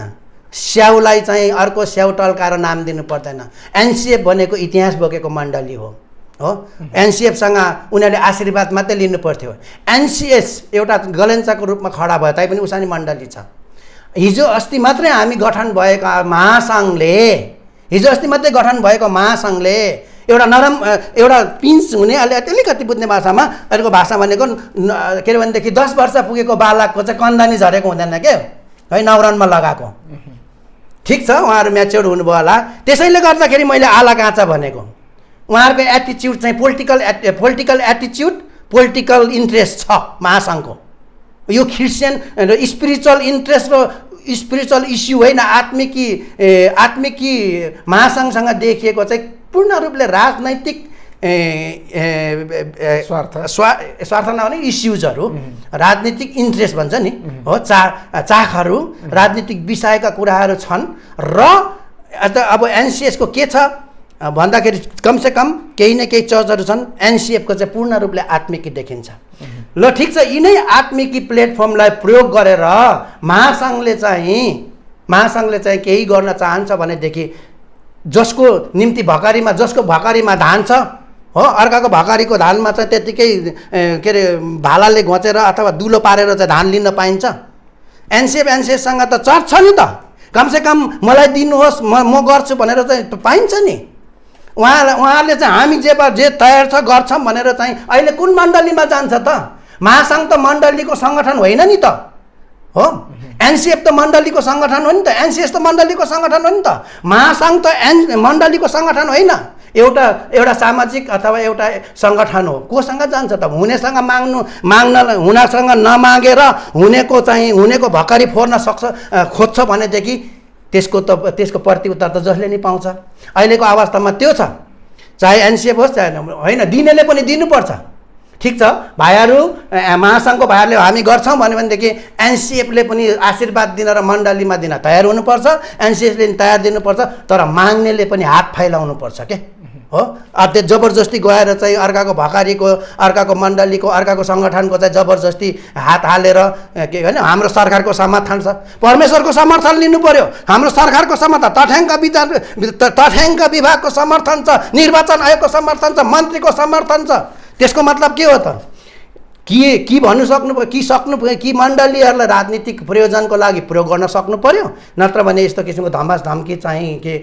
स्याउलाई चाहिँ अर्को स्याउ टल्काएर नाम दिनु पर्दैन। एनसिएफ भनेको इतिहास बोकेको मण्डली हो। एनसिएफसँग उनीहरूले आशीर्वाद मात्रै लिनु पर्थ्यो। एनसिएस एउटा गलेन्चाको रूपमा खडा भयो तापनि उसानी मण्डली छ। हिजो अस्ति मात्रै गठन भएको महासङ्घले एउटा नरम एउटा पिन्च हुने अलिकति बुझ्ने भाषामा, अहिलेको भाषा भनेको के अरे भनेदेखि 10 वर्ष पुगेको बालकको चाहिँ कन्दनी झरेको हुँदैन के है, न्वारानमा लगाएको। ठिक छ, उहाँहरू म्याच्योर्ड हुनुभयो होला, त्यसैले गर्दाखेरि मैले आला काँचा भनेको। उहाँहरूको एटिच्युड चाहिँ पोलिटिकल एटिच्युड, पोलिटिकल इन्ट्रेस्ट छ महासङ्घको। यो क्रिस्चियन र स्पिरिचुअल इन्ट्रेस्ट र स्पिरिचुअल इस्यु होइन, आत्मिकी महासङ्घसँग देखिएको चाहिँ पूर्ण रूपले राजनैतिक स्वार्थ नभने इस्युजहरू, राजनीतिक इन्ट्रेस्ट भन्छ नि हो, चाखहरू, राजनीतिक विषयका कुराहरू छन्। र अब एनसिएसको के छ, भन्दाखेरि कमसेकम केही न केही चर्चहरू छन् एनसिएफको चाहिँ पूर्ण रूपले आत्मिकी देखिन्छ। ल ठिक छ, यिनै आत्मिकी प्लेटफर्मलाई प्रयोग गरेर महासङ्घले चाहिँ केही गर्न चाहन्छ भनेदेखि जसको निम्ति जसको भकारीमा धान छ हो, अर्काको भकारीको धानमा चाहिँ त्यत्तिकै के अरे भालाले घोचेर अथवा दुलो पारेर चाहिँ धान लिन पाइन्छ? एनसिएफसँग त चर्च छ नि त, कमसेकम मलाई दिनुहोस् म गर्छु भनेर चाहिँ पाइन्छ नि। उहाँहरूले चाहिँ हामी जे तयार छ गर्छौँ भनेर चाहिँ अहिले कुन मण्डलीमा जान्छ त? महासङ्घ त मण्डलीको सङ्गठन होइन नि त हो, एनसिएफ त मण्डलीको सङ्गठन हो नि त, एनसिएस त मण्डलीको सङ्गठन हो नि त, महासङ्घ त मण्डलीको सङ्गठन होइन, एउटा सामाजिक अथवा एउटा सङ्गठन हो। कोसँग जान्छ त? हुनेसँग हुनसँग नमागेर हुनेको भकारी फोर्न खोज्छ भनेदेखि त्यसको प्रतिउत्तर त जसले नि पाउँछ। अहिलेको अवस्थामा त्यो छ, चाहे एनसिएफ होस् चाहे होइन, दिनेले पनि दिनुपर्छ। ठिक छ, भाइहरू महासङ्घको भाइहरूले हामी गर्छौँ भन्यो भनेदेखि एनसिएफले पनि आशीर्वाद दिन र मण्डलीमा दिन तयार हुनुपर्छ, एनसिएफले पनि तयार दिनुपर्छ, तर माग्नेले पनि हात फैलाउनुपर्छ के हो। अब त्यो जबरजस्ती गएर चाहिँ अर्काको भकारीको, अर्काको मण्डलीको, अर्काको सङ्गठनको चाहिँ जबरजस्ती हात हालेर के होइन, हाम्रो सरकारको समर्थन छ, परमेश्वरको समर्थन लिनु पर्यो। हाम्रो सरकारको समर्थन, तथ्याङ्क विभागको समर्थन छ, निर्वाचन आयोगको समर्थन छ, मन्त्रीको समर्थन छ। त्यसको मतलब के हो त? कि भन्नु कि मण्डलीहरूलाई राजनीतिक प्रयोजनको लागि प्रयोग गर्न सक्नु पर्यो, नत्र भने यस्तो किसिमको धम्की चाहिँ के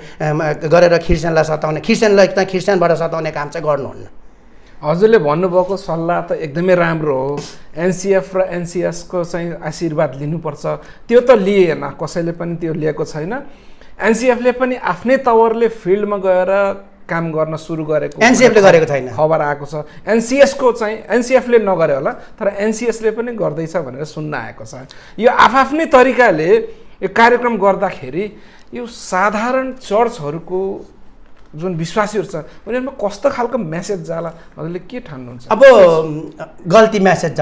गरेर क्रिस्चियनलाई सताउने, क्रिस्चियनबाट सताउने काम चाहिँ गर्नुहुन्न। हजुरले भन्नुभएको सल्लाह त एकदमै राम्रो हो। एनसिएफ र एनसिएसको चाहिँ आशीर्वाद लिनुपर्छ, त्यो त लिएन, कसैले पनि त्यो लिएको छैन। एनसिएफले पनि आफ्नै तवरले फिल्डमा गएर काम गर्न सुरु गरेको एनसिएफले गरेको छैन, खबर आएको छ। एनसिएसको चाहिँ एनसिएफले नगरे होला, तर एनसिएसले पनि गर्दैछ भनेर सुन्न आएको छ। यो आफ्नै तरिकाले यो कार्यक्रम गर्दाखेरि यो साधारण चर्चहरूको जुन विश्वासीहरू छ उनीहरूमा कस्तो खालको मेसेज जाला, हजुरले के ठान्नुहुन्छ? अब गल्ती मेसेज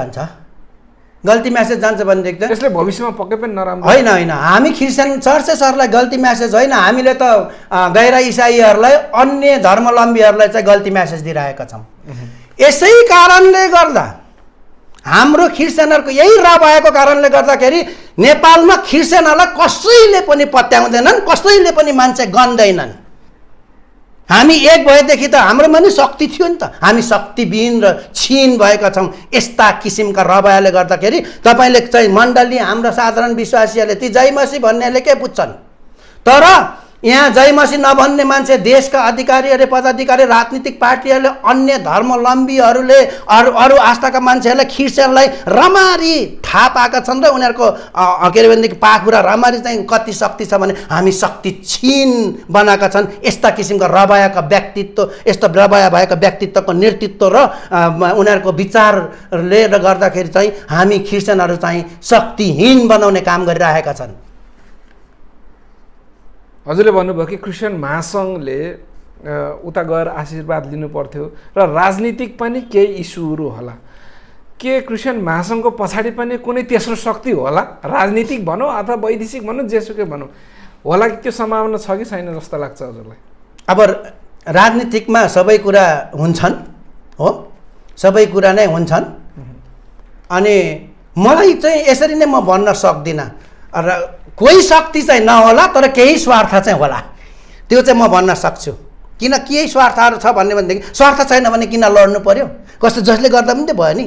जान्छ भनेदेखि त्यसले भविष्यमा पक्कै पनि नराम्रो होइन। हामी क्रिस्चियन चर्चेसहरूलाई गल्ती मेसेज होइन, हामीले त गैर इसाईहरूलाई, अन्य धर्मावलम्बीहरूलाई चाहिँ गल्ती मेसेज दिइरहेका छौँ। यसै कारणले गर्दा हाम्रो क्रिस्चियनहरूको यही र भएको कारणले गर्दाखेरि नेपालमा क्रिस्चियनहरूलाई कसैले पनि पत्याउँदैनन्, कसैले पनि मान्छे गन्दैनन्। हामी एक भएदेखि त हाम्रोमा नि शक्ति थियो नि त, हामी शक्तिविहीन र क्षीण भएका छौँ। यस्ता किसिमका रवायाले गर्दाखेरि तपाईँले चाहिँ मण्डली, हाम्रा साधारण विश्वासीहरूले ती जय मसीह भन्नेले के बुझ्छन्? तर यहाँ जय मसीह नभन्ने मान्छे, देशका अधिकारीहरू, पदाधिकारी, राजनीतिक पार्टीहरूले, अन्य धर्मावलम्बीहरूले, अरू आस्थाका मान्छेहरूलाई, क्रिस्चियनलाई रमारी थाहा पाएका छन् र उनीहरूको के अरे भनेदेखि पाखुरा रमारी चाहिँ कति शक्ति छ भने हामी शक्ति क्षीण बनाएका छन्। यस्ता किसिमका रवायाका व्यक्तित्व, यस्तो रवाया भएका व्यक्तित्वको नेतृत्व र उनीहरूको विचारले गर्दाखेरि चाहिँ हामी क्रिस्चियनहरू चाहिँ शक्तिहीन बनाउने काम गरिरहेका छन्। हजुरले भन्नुभयो कि क्रिस्चियन महासङ्घले उता गएर आशीर्वाद लिनु पर्थ्यो र राजनीतिक पनि केही इस्युहरू होला। के क्रिस्चियन महासङ्घको पछाडि पनि कुनै तेस्रो शक्ति होला, राजनीतिक भनौँ अथवा वैदेशिक भनौँ, जेसुकै भनौँ, होला कि त्यो सम्भावना छ कि छैन जस्तो लाग्छ हजुरलाई? अब राजनीतिकमा सबै कुरा हुन्छन् हो, सबै कुरा नै हुन्छन्। अनि मलाई चाहिँ यसरी नै म भन्न सक्दिनँ र कोही शक्ति चाहिँ नहोला, तर केही स्वार्थ चाहिँ होला, त्यो चाहिँ म भन्न सक्छु। किन केही स्वार्थहरू छ भन्ने भनेदेखि स्वार्थ छैन भने किन लड्नु पर्यो? कस्तो जसले गर्दा पनि त भयो नि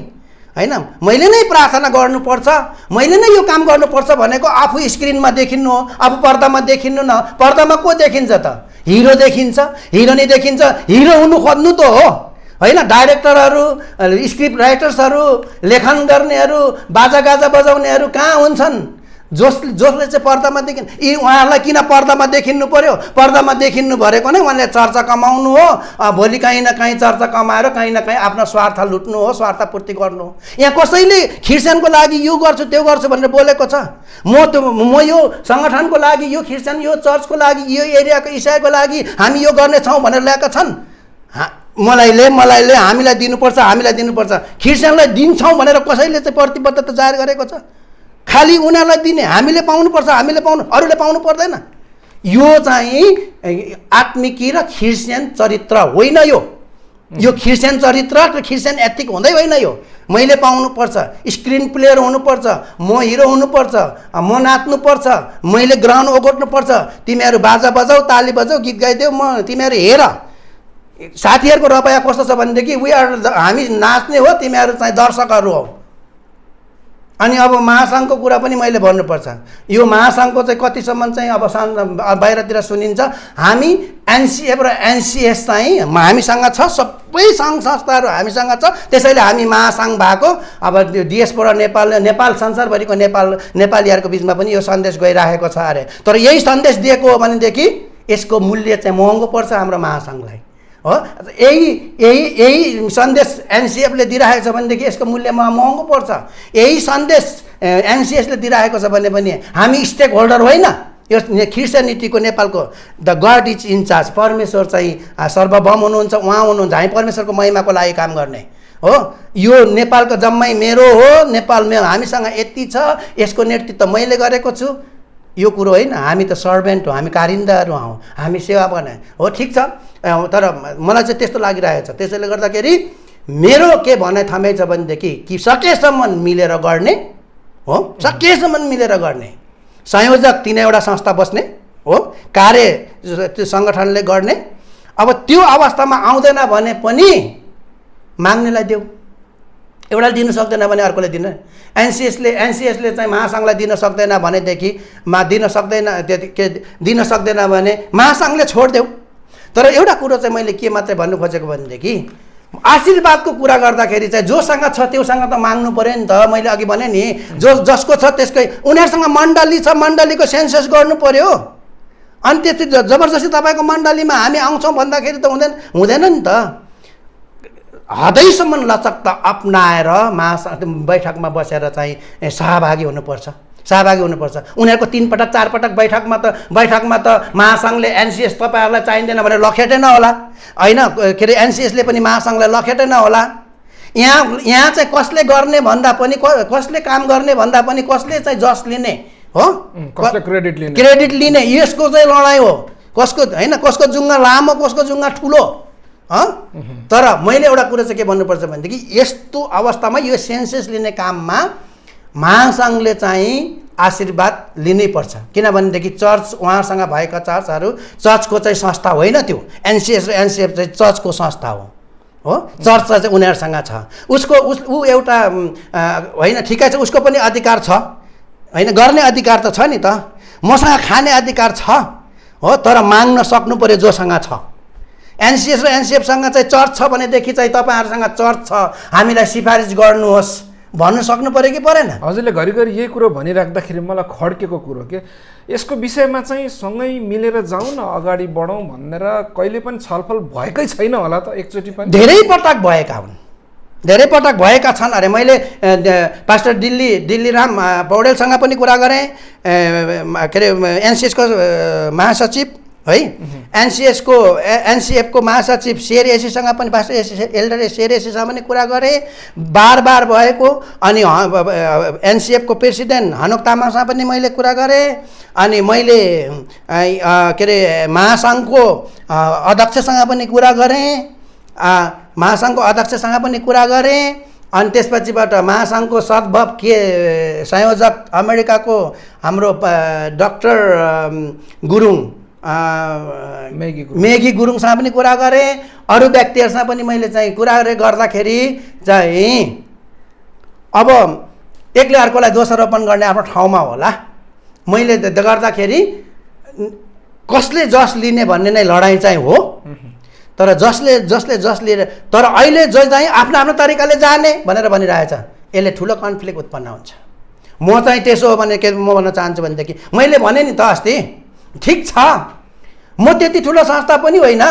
होइन। मैले नै प्रार्थना गर्नुपर्छ, मैले नै यो काम गर्नुपर्छ भनेको आफू स्क्रिनमा देखिनु हो, आफू पर्दामा देखिनु न। पर्दामा को देखिन्छ त? हिरो देखिन्छ, हिरोनी देखिन्छ। हिरो हुनु खोज्नु त हो होइन। डाइरेक्टरहरू, स्क्रिप्ट राइटर्सहरू, लेखन गर्नेहरू, बाजागाजा बजाउनेहरू कहाँ हुन्छन्? जसले चाहिँ पर्दामा देखिन्। यी उहाँहरूलाई किन पर्दामा देखिनु पर्यो? पर्दामा देखिनु भनेको नै उहाँले चर्चा कमाउनु हो, भोलि काहीँ न काहीँ चर्चा कमाएर काहीँ न काहीँ आफ्नो स्वार्थ लुट्नु हो, स्वार्थपूर्ति गर्नु हो। यहाँ कसैले क्रिस्चियनको लागि यो गर्छु त्यो गर्छु भनेर बोलेको छ? म यो सङ्गठनको लागि, यो क्रिस्चियन, यो चर्चको लागि, यो एरियाको इसाईको लागि हामी यो गर्नेछौँ भनेर ल्याएका छन्। मलाई हामीलाई दिनुपर्छ, हामीलाई दिनुपर्छ। क्रिस्चियनलाई दिन्छौँ भनेर कसैले चाहिँ प्रतिबद्धता जाहेर गरेको छ? खालि उनीहरूलाई दिने, हामीले पाउनुपर्छ, हामीले पाउनु, अरूले पाउनु पर्दैन। यो चाहिँ आत्मिकी र ख्रिस्टियन चरित्र होइन। यो ख्रिस्टियन चरित्र र ख्रिस्टियन एथिक हुँदै होइन। यो मैले पाउनुपर्छ, स्क्रिन प्लेयर हुनुपर्छ, म हिरो हुनुपर्छ, म नाच्नुपर्छ, मैले ग्राउन्ड ओगट्नुपर्छ, तिमीहरू बाजा बजाऊ, ताली बजाऊ, गीत गाइदेऊ, तिमीहरू हेर। साथीहरूको रपाया कस्तो छ भनेदेखि हामी नाच्ने हो, तिमीहरू चाहिँ दर्शकहरू हौ। अनि अब महासङ्घको कुरा पनि मैले भन्नुपर्छ। यो महासङ्घको चाहिँ कतिसम्म चाहिँ अब बाहिरतिर सुनिन्छ, हामी एनसिएफ र एनसिएस चाहिँ हामीसँग छ, सबै सङ्घ संस्थाहरू हामीसँग छ, त्यसैले हामी महासङ्घ भएको। अब डिएसपोरा नेपाल संसारभरिको नेपालीहरूको बिचमा पनि यो सन्देश गइरहेको छ अरे। तर यही सन्देश दिएको हो भनेदेखि यसको मूल्य चाहिँ महँगो पर्छ हाम्रो महासङ्घलाई हो। यही सन्देश एनसिएफले दिइरहेको छ भनेदेखि यसको मूल्य महँगो पर्छ। यही सन्देश एनसिएसले दिइरहेको छ भने पनि हामी स्टेक होल्डर होइन। यो ख्रिस्टियनिटीको नेपालको the god is in charge, परमेश्वर चाहिँ सर्वभौम हुनुहुन्छ, उहाँ हुनुहुन्छ, हामी परमेश्वरको महिमाको लागि काम गर्ने हो। यो नेपालको जम्मै मेरो हो, नेपालमा हामीसँग यति छ, यसको नेतृत्व मैले गरेको छु, यो कुरो होइन। हामी त सर्भेन्ट हो, हामी कारिन्दाहरू हौँ, हामी सेवा गर्ने हो। ठिक छ, तर मलाई चाहिँ त्यस्तो लागिरहेको छ। त्यसैले गर्दाखेरि मेरो के भनाइ थमै छ भनेदेखि कि सकेसम्म मिलेर गर्ने हो, सकेसम्म मिलेर गर्ने। संयोजक 3वटा संस्था बस्ने हो, कार्य त्यो सङ्गठनले गर्ने। अब त्यो अवस्थामा आउँदैन भने पनि माग्नेलाई देऊ, एउटाले दिनु सक्दैन भने अर्कोले दिन। एनसिएसले चाहिँ महासङ्घलाई दिन सक्दैन भनेदेखि दिन सक्दैन भने महासङ्घले छोडिदेऊ। तर एउटा कुरो चाहिँ मैले के मात्रै भन्नु खोजेको भनेदेखि आशीर्वादको कुरा गर्दाखेरि चाहिँ जोसँग छ त्योसँग त माग्नु पऱ्यो नि त। मैले अघि भने नि, जसको छ त्यसकै, उनीहरूसँग मण्डली छ, मण्डलीको सेन्सस गर्नु पऱ्यो। अनि त्यति जबरजस्ती तपाईँको मण्डलीमा हामी आउँछौँ भन्दाखेरि त हुँदैन नि त। हदैसम्म लचकता अप्नाएर बैठकमा बसेर चाहिँ सहभागी हुनुपर्छ। उनीहरूको 3 पटक 4 पटक बैठकमा त महासङ्घले एनसिएस तपाईँहरूलाई चाहिँदैन भनेर लखेटेन होला होइन। के अरे एनसिएसले पनि महासङ्घलाई लखेटेन होला। यहाँ चाहिँ कसले गर्ने भन्दा पनि, कसले काम गर्ने भन्दा पनि कसले चाहिँ जस लिने हो, कसले क्रेडिट लिने, यसको चाहिँ लडाइँ हो। कसको होइन, कसको जुङ्गा लामो, कसको जुङ्गा ठुलो। तर मैले एउटा कुरा चाहिँ के भन्नुपर्छ भनेदेखि यस्तो अवस्थामा यो सेन्सस लिने काममा महासङ्घले चाहिँ आशीर्वाद लिनै पर्छ। किनभनेदेखि चर्च उहाँसँग भएका चर्चको चाहिँ संस्था होइन त्यो। एनसिएस र एनसिएफ चाहिँ चर्चको संस्था हो। चर्च चाहिँ उनीहरूसँग छ। ऊ एउटा होइन, ठिकै छ, उसको पनि अधिकार छ होइन, गर्ने अधिकार त छ नि त। मसँग खाने अधिकार छ हो, तर माग्न सक्नु पऱ्यो जोसँग छ। एनसिएस र एनसिएफसँग चाहिँ चर्च छ भनेदेखि चाहिँ तपाईँहरूसँग चर्च छ, हामीलाई सिफारिस गर्नुहोस् भन्नु सक्नु पऱ्यो कि परेन? हजुरले घरिघरि यही कुरो भनिराख्दाखेरि मलाई खड्केको कुरो के यसको विषयमा चाहिँ सँगै मिलेर जाउँ न, अगाडि बढौँ भनेर कहिले पनि छलफल भएकै छैन होला त? एकचोटि पनि धेरै पटक भएका छन् अरे। मैले पास्टर दिल्लीराम पौडेलसँग पनि कुरा गरेँ, के अरे एनसिएसको महासचिव है, एनसिएफको महासचिव शेर एसीसँग पनि, पास्टर एल्डर शेर एसीसँग पनि कुरा गरेँ बार भएको। अनि एनसिएफको प्रेसिडेन्ट हनुक तामाङसँग पनि मैले कुरा गरेँ। अनि मैले के अरे महासङ्घको अध्यक्षसँग पनि कुरा गरेँ, अनि त्यसपछिबाट महासङ्घको सद्भव के संयोजक अमेरिकाको हाम्रो डाक्टर गुरुङ, मेगी गुरुङसँग पनि कुरा गरेँ। अरू व्यक्तिहरूसँग पनि मैले चाहिँ कुरा गर्दाखेरि चाहिँ अब एकले अर्कोलाई दोषारोपण गर्ने आफ्नो ठाउँमा होला। मैले गर्दाखेरि कसले जस लिने भन्ने नै लडाइँ चाहिँ हो। तर जसले लिएर, तर अहिले जो चाहिँ आफ्नो तरिकाले जाने भनेर भनिरहेछ, यसले ठुलो कन्फ्लिक्ट उत्पन्न हुन्छ। म चाहिँ त्यसो हो भने के म भन्न चाहन्छु भनेदेखि, मैले भने नि त अस्ति, ठिक छ, म त्यति ठुलो संस्था पनि होइन।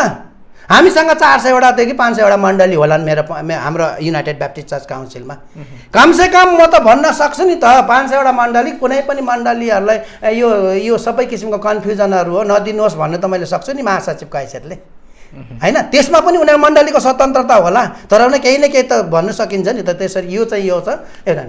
हामीसँग 400वटादेखि 500वटा मण्डली होलान् हाम्रो युनाइटेड ब्याप्टिस्ट चर्च काउन्सिलमा। कमसेकम म त भन्न सक्छु नि त, 500वटा मण्डली, कुनै पनि मण्डलीहरूलाई यो सबै किसिमको कन्फ्युजनहरू हो नदिनुहोस् भन्नु त मैले सक्छु नि महासचिवको हैसियतले होइन। त्यसमा पनि उनीहरू मण्डलीको स्वतन्त्रता होला, तर केही न केही त भन्नु सकिन्छ नि त। त्यसरी यो चाहिँ यो छ एउटा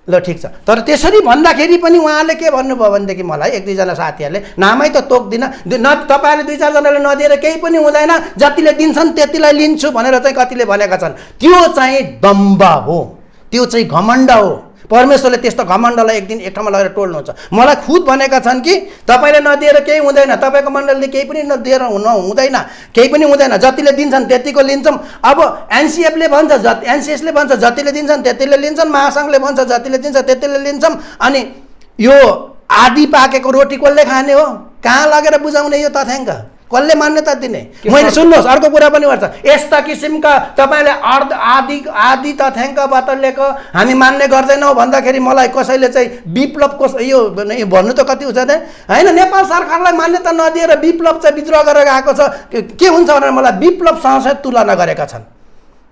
ल ठिक छ, तर त्यसरी भन्दाखेरि पनि उहाँले के भन्नुभयो भनेदेखि मलाई एक दुईजना साथीहरूले नामै त तोक्दिनँ, तपाईँहरूले दुई चारजनाले नदिएर केही पनि हुँदैन, जतिले दिन्छन् त्यतिलाई लिन्छु भनेर चाहिँ कतिले भनेका छन्। त्यो चाहिँ दम्भ हो, त्यो चाहिँ घमण्ड हो। परमेश्वरले त्यस्तो घमण्डलाई एक दिन एक ठाउँमा लगेर टोल्नुहुन्छ। मलाई खुद भनेका छन् कि तपाईँले नदिएर केही हुँदैन, तपाईँको मण्डलले केही पनि नदिएर हुँदैन, केही पनि हुँदैन, जतिले दिन्छन् त्यतिको लिन्छौँ। अब एनसिएफले भन्छ, एनसिएसले भन्छ जतिले दिन्छन् त्यतिले लिन्छन्, महासङ्घले भन्छ जतिले दिन्छ त्यतिले लिन्छौँ। अनि यो आधी पाकेको रोटी कसले खाने हो? कहाँ लगेर बुझाउने यो तथ्याङ्क? कसले मान्यता दिने? मैले सुन्नुहोस्, अर्को कुरा पनि गर्छ, यस्ता किसिमका तपाईँले आदि तथ्याङ्क बतलेको हामी मान्ने गर्दैनौँ भन्दाखेरि मलाई कसैले चाहिँ विप्लवको यो भन्नु त कति हुन्छ होइन? नेपाल सरकारलाई मान्यता नदिएर विप्लव चाहिँ विद्रोह गरेर आएको छ, के हुन्छ भनेर मलाई विप्लवसँग तुलना गरेका छन्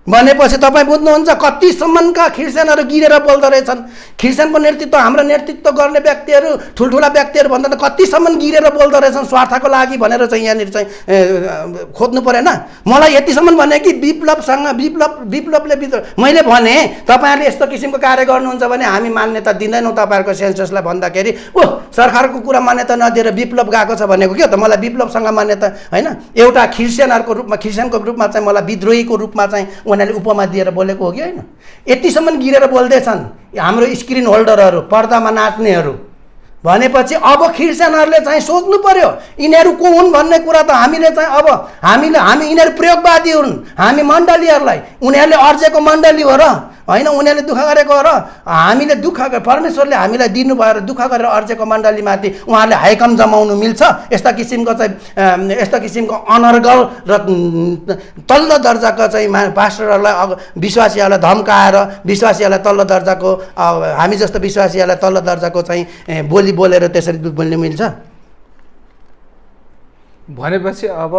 भनेपछि तपाईँ बुझ्नुहुन्छ कतिसम्मका ख्रिस्टियनहरू गिरेर बोल्दो रहेछन्। ख्रिस्टियनको नेतृत्व, हाम्रो नेतृत्व गर्ने व्यक्तिहरू, ठुल्ठुला व्यक्तिहरू भन्दा कतिसम्म गिरेर बोल्दो रहेछन् स्वार्थको लागि भनेर चाहिँ यहाँनिर चाहिँ खोज्नु परेन। मलाई यतिसम्म भने कि विप्लवले विद्रोह, मैले भने तपाईँहरूले यस्तो किसिमको कार्य गर्नुहुन्छ भने हामी मान्यता दिँदैनौँ तपाईँहरूको सेन्ससलाई भन्दाखेरि सरकारको कुरा मान्यता नदिएर विप्लव गएको छ भनेको के हो त? मलाई विप्लवसँग मान्यता होइन, एउटा ख्रिस्टियनहरूको रूपमा, ख्रिस्टियनको रूपमा चाहिँ मलाई विद्रोहीको रूपमा चाहिँ उनीहरूले उपमा दिएर बोलेको हो कि होइन? यतिसम्म गिरेर बोल्दैछन् हाम्रो स्क्रिन होल्डरहरू, पर्दामा नाच्नेहरू भनेपछि अब ख्रिस्टियनहरूले चाहिँ सोच्नु पर्यो यिनीहरू को हुन् भन्ने कुरा त हामीले चाहिँ अब हामी यिनीहरू प्रयोगवादी हुन्, हामी मण्डलीहरूलाई, उनीहरूले अर्जेको मण्डली हो र होइन, उनीहरूले दुःख गरेको हो र हामीले परमेश्वरले हामीलाई दिनुभयो र दुःख गरेर अर्जेको मण्डलीमाथि उहाँहरूले हाइकम जमाउनु मिल्छ? यस्ता किसिमको चाहिँ यस्ता किसिमको अनर्गल र तल्लो दर्जाको चाहिँ पास्टरहरूलाई विश्वासीहरूलाई धम्काएर विश्वासीहरूलाई तल्लो दर्जाको हामी जस्तो विश्वासीहरूलाई तल्लो दर्जाको चाहिँ बोली बोलेर त्यसरी बोल्नु मिल्छ भनेपछि अब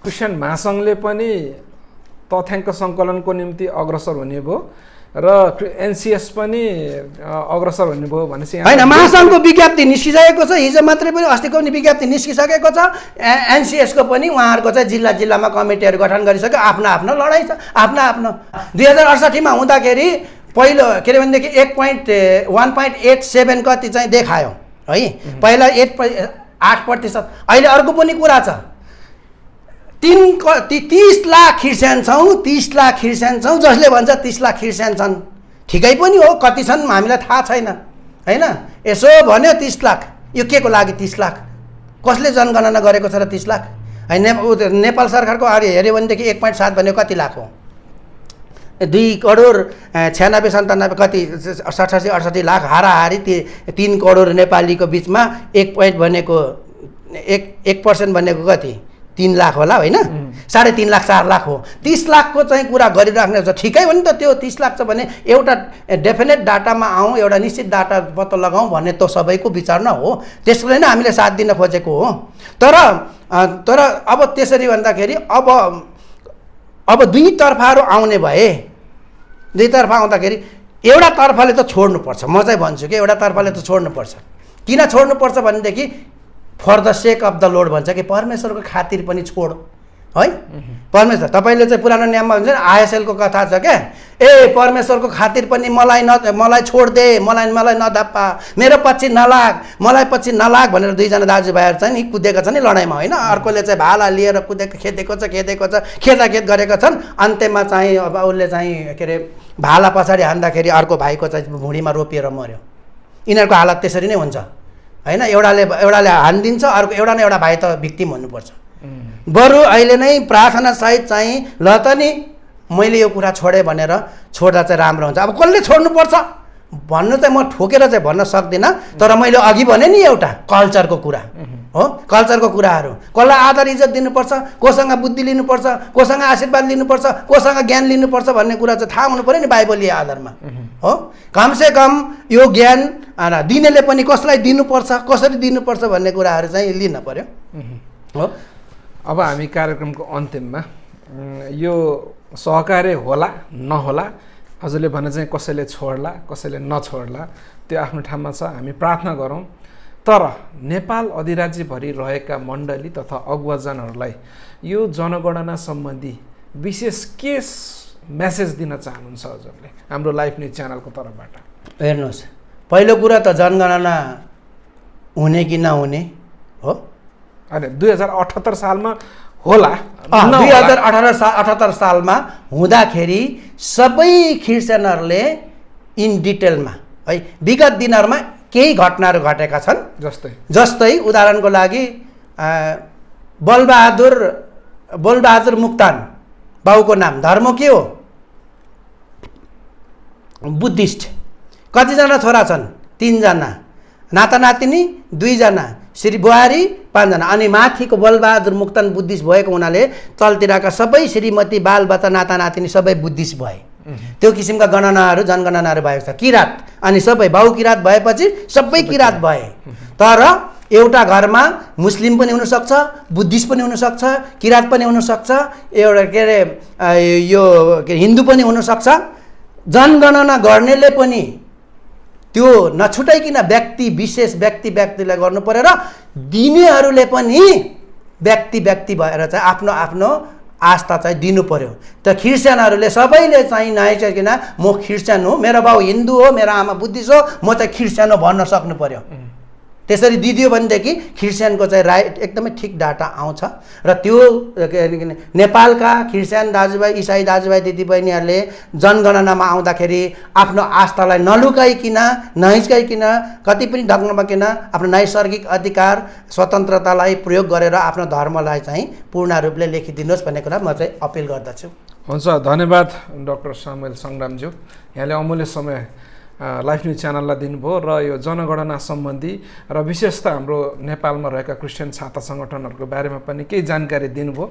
क्रिस्चियन महासङ्घले पनि तथ्याङ्क सङ्कलनको निम्ति अग्रसर हुने भयो र एनसिएस पनि अग्रसर हुने भयो भनेपछि होइन। महासङ्घको विज्ञप्ति निस्किसकेको छ, हिजो मात्रै पनि अस्तिको पनि विज्ञप्ति निस्किसकेको छ। एनसिएसको पनि उहाँहरूको चाहिँ जिल्लामा कमिटीहरू गठन गरिसक्यो, आफ्नो आफ्नो लडाइँ छ, आफ्नो 2068मा हुँदाखेरि पहिलो के अरे भनेदेखि 1.87 कति चाहिँ देखायो है, पहिला 8%। अहिले अर्को पनि कुरा छ, 30 लाख ख्रिस्टियन छौँ, 30 लाख ख्रिस्टियन छौँ, जसले भन्छ 30 लाख ख्रिस्टियन छन्, ठिकै पनि हो, कति छन् हामीलाई थाहा छैन होइन। यसो भन्यो 30 लाख, यो के को लागि 30 लाख? कसले जनगणना गरेको छ र 30 लाख? नेपाल सरकारको हेऱ्यो भनेदेखि 1.7 भनेको कति लाख हो? 2 करोड 96-97 कति 87-68 लाख हाराहारी 3 करोड नेपालीको बिचमा 1% भनेको 1% भनेको कति 3 लाख होला होइन, 3.5 लाख 4 लाख हो। 30 लाखको चाहिँ कुरा गरिराख्ने छ, ठिकै हो नि त। त्यो 30 लाख छ भने एउटा डेफिनेट डाटामा आउँ, एउटा निश्चित डाटा पत्ता लगाउँ भन्ने त सबैको विचार न हो, त्यसले नै हामीले साथ दिन खोजेको हो। तर अब त्यसरी भन्दाखेरि अब दुई तर्फहरू आउने भए, दुई तर्फ आउँदाखेरि एउटा तर्फले त छोड्नुपर्छ, म चाहिँ भन्छु कि एउटा तर्फले त छोड्नुपर्छ। किन छोड्नुपर्छ भनेदेखि for the sake of the Lord भन्छ कि परमेश्वरको खातिर पनि छोड है। परमेश्वर तपाईँले चाहिँ पुरानो नियममा भन्छ आइएसएलको कथा छ क्या, ए परमेश्वरको खातिर पनि मलाई छोडिदे, मलाई नधाप्पा, मेरो पछि नलाग, मलाई पछि नलाग भनेर दुईजना दाजुभाइहरू चाहिँ नि कुदेका छन् नि लडाइँमा होइन। अर्कोले चाहिँ भाला लिएर खेदेको छ, खेदाखेद गरेका छन्। अन्त्यमा चाहिँ अब उसले चाहिँ के अरे भाला पछाडि हान्दाखेरि अर्को भाइको चाहिँ भुँडीमा रोपिएर मऱ्यो। यिनीहरूको हालत त्यसरी नै हुन्छ होइन। एउटाले हानिदिन्छ, अर्को एउटा न एउटा भाइ त भिक्टिम हुनुपर्छ। बरु अहिले नै प्रार्थना सहित चाहिँ ल त नि मैले यो कुरा छोडेँ भनेर छोड्दा चाहिँ राम्रो हुन्छ। अब कसले छोड्नुपर्छ भन्नु चाहिँ म ठोकेर चाहिँ भन्न सक्दिनँ, तर मैले अघि भने नि एउटा कल्चरको कुरा हो, कल्चरको कुराहरू, कसलाई आदर इज्जत दिनुपर्छ, कोसँग बुद्धि लिनुपर्छ, कोसँग आशीर्वाद लिनुपर्छ, कोसँग ज्ञान लिनुपर्छ भन्ने कुरा चाहिँ थाहा हुनु पऱ्यो नि बाइबलीय आधारमा हो। कमसेकम यो ज्ञान दिनेले पनि कसलाई दिनुपर्छ, कसरी दिनुपर्छ भन्ने कुराहरू चाहिँ लिन पर्यो हो। अब हामी कार्यक्रमको अन्तिममा यो सहकार्य होला नहोला, हजुरले भने चाहिँ कसैले छोड्ला कसैले नछोड्ला त्यो आफ्नो ठाउँमा छ, हामी प्रार्थना गरौँ। तर नेपाल अधिराज्यभरि रहेका मण्डली तथा अगुवाजनहरूलाई यो जनगणना सम्बन्धी विशेष के मेसेज दिन चाहनुहुन्छ हजुरले हाम्रो लाइफ न्युज च्यानलको तर्फबाट? हेर्नुहोस्, पहिलो कुरा त जनगणना हुने कि नहुने हो। होइन, 2078 सालमा होला, 2078 सालमा हुँदाखेरि सबै क्रिस्चियनहरूले इन डिटेलमा है विगत दिनहरूमा केही घटनाहरू घटेका छन्। जस्तै उदाहरणको लागि बलबहादुर मुक्तान बाउको नाम, धर्म के हो? बुद्धिस्ट। कतिजना छोरा छन्? 3 जना, नाता नातिनी 2 जना, श्री बुहारी 5 जना। अनि माथिको बलबहादुर मुक्तान बुद्धिस्ट भएको हुनाले तलतिरका सबै श्रीमती बालबच्चा नाता नातिनी सबै बुद्धिस्ट भए। त्यो किसिमका गणनाहरू जनगणनाहरू भएको छ। किरात, अनि सबै बाउ किरात भएपछि सबै किरात भए। तर एउटा घरमा मुस्लिम पनि हुनसक्छ, बुद्धिस्ट पनि हुनसक्छ, किरात पनि हुनसक्छ, एउटा के अरे यो हिन्दू पनि हुनसक्छ। जनगणना गर्नेले पनि त्यो नछुटाइकन व्यक्ति विशेष व्यक्तिलाई गर्नु पर्यो र दिनेहरूले पनि व्यक्ति भएर चाहिँ आफ्नो आफ्नो आस्था चाहिँ दिनु पर्यो। त क्रिस्चियनहरूले सबैले चाहिँ नआइकन म क्रिस्चियन हो, मेरो बाउ हिन्दू हो, मेरो आमा बुद्धिस्ट हो, म चाहिँ क्रिस्चियन हो भन्न सक्नु पर्यो। त्यसरी दिदियो भनेदेखि क्रिस्चियनको चाहिँ राइट एकदमै ठिक डाटा आउँछ। र त्यो नेपालका क्रिस्चियन दाजुभाइ, इसाई दाजुभाइ दिदीबहिनीहरूले जनगणनामा आउँदाखेरि आफ्नो आस्थालाई नलुकाइकन, नहिचकाइकन, कति पनि ढङ्गनबकिन आफ्नो नैसर्गिक अधिकार स्वतन्त्रतालाई प्रयोग गरेर आफ्नो धर्मलाई चाहिँ पूर्ण रूपले लेखिदिनुहोस् भन्ने कुरा म चाहिँ अपिल गर्दछु। हुन्छ, धन्यवाद डाक्टर सामुएल सङ्ग्रामज्यू, यहाँले अमूल्य समय लाइफ न्युज च्यानललाई दिनुभयो र यो जनगणना सम्बन्धी र विशेष त हाम्रो नेपालमा रहेका क्रिस्चियन छात्र सङ्गठनहरूको बारेमा पनि केही जानकारी दिनुभयो।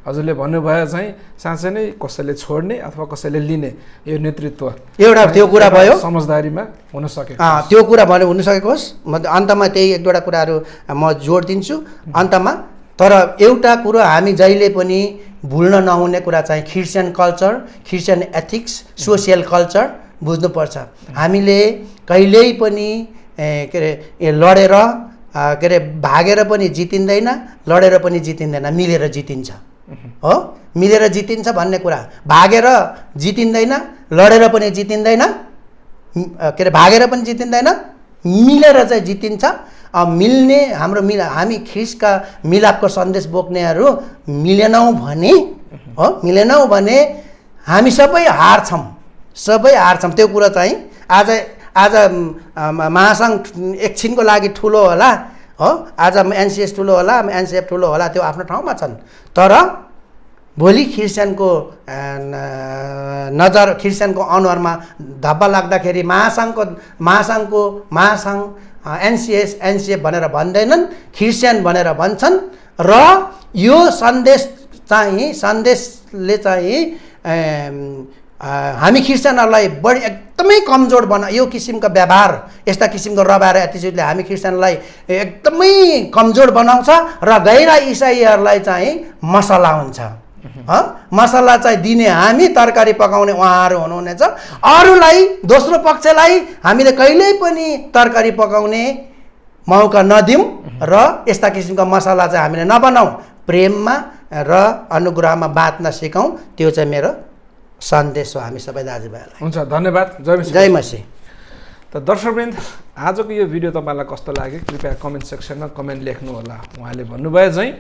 हजुरले भन्नुभयो चाहिँ साँच्चै नै कसैले छोड्ने अथवा कसैले लिने यो नेतृत्व एउटा त्यो कुरा भयो, समझदारीमा हुन सकेको त्यो कुरा भने हुन सकेको होस्। म अन्तमा त्यही 1-2 कुराहरू म जोड दिन्छु अन्तमा। तर एउटा कुरो हामी जहिले पनि भुल्न नहुने कुरा चाहिँ Christian culture, Christian ethics, social culture बुझ्नुपर्छ। हामीले कहिल्यै पनि के अरे लडेर के अरे भागेर पनि जितिँदैन, लडेर पनि जितिँदैन, मिलेर जितिन्छ हो। मिलेर जितिन्छ भन्ने कुरा, भागेर जितिँदैन, लडेर पनि जितिँदैन, के अरे भागेर पनि जितिँदैन, मिलेर चाहिँ जितिन्छ। मिल्ने हाम्रो हामी ख्रिस्टका मिलापको सन्देश बोक्नेहरू मिलेनौँ भने हो, मिलेनौँ भने हामी सबै हार्छौँ, सबै हार्छौँ। त्यो कुरा चाहिँ आज महासङ्घ एकछिनको लागि ठुलो होला हो, आज एनसिएस ठुलो होला, एनसिएफ ठुलो होला, त्यो आफ्नो ठाउँमा छन्। तर भोलि क्रिस्चियनको नजर, क्रिस्चियनको अनुहारमा धब्बा लाग्दाखेरि महासङ्घ एनसिएस एनसिएफ भनेर भन्दैनन्, क्रिस्चियन भनेर भन्छन्। र यो सन्देशले चाहिँ हामी क्रिस्चियनहरूलाई बढी एकदमै कमजोर यो किसिमका व्यवहार, यस्ता किसिमको रबार एटिच्युडले हामी क्रिस्चियनलाई एकदमै कमजोर बनाउँछ र गैर इसाईहरूलाई चाहिँ मसला हुन्छ। मसला चाहिँ दिने हामी, तरकारी पकाउने उहाँहरू हुनुहुनेछ। अरूलाई, दोस्रो पक्षलाई हामीले कहिल्यै पनि तरकारी पकाउने मौका नदिउँ र यस्ता किसिमका मसला चाहिँ हामीले नबनाउँ, प्रेममा र अनुग्रहमा बाँच्न सिकौँ। त्यो चाहिँ मेरो सन्देश हो हामी सबै दाजुभाइहरूलाई। हुन्छ, धन्यवाद। जय मसीह। त दर्शकवृन्द, आजको यो भिडियो तपाईँलाई कस्तो लाग्यो कृपया कमेन्ट सेक्सनमा कमेन्ट लेख्नु होला। उहाँले भन्नुभयो चाहिँ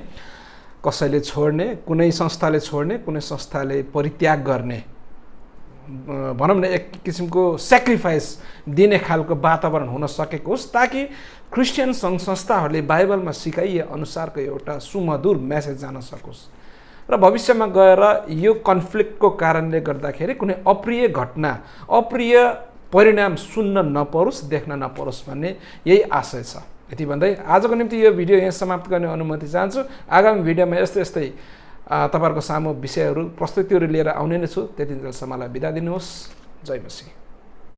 कसैले छोड्ने, कुनै संस्थाले छोड्ने, कुनै संस्थाले परित्याग गर्ने, भनौँ न एक किसिमको सेक्रिफाइस दिने खालको वातावरण हुन सकेको होस्, ताकि क्रिस्चियन सङ्घ संस्थाहरूले बाइबलमा सिकाइए अनुसारको एउटा सुमधुर मेसेज जान सकोस् र भविष्यमा गएर यो कन्फ्लिक्टको कारणले गर्दाखेरि कुनै अप्रिय घटना, अप्रिय परिणाम सुन्न नपरोस्, देख्न नपरोस् भन्ने यही आशय छ। यति भन्दै आजको निम्ति यो भिडियो यहाँ समाप्त गर्ने अनुमति चाहन्छु। आगामी भिडियोमा यस्तै तपाईँहरूको सामु विषयहरू, प्रस्तुतिहरू लिएर आउने नै छु। त्यति बेलासम्म मलाई बिदा दिनुहोस्। जय मसीह।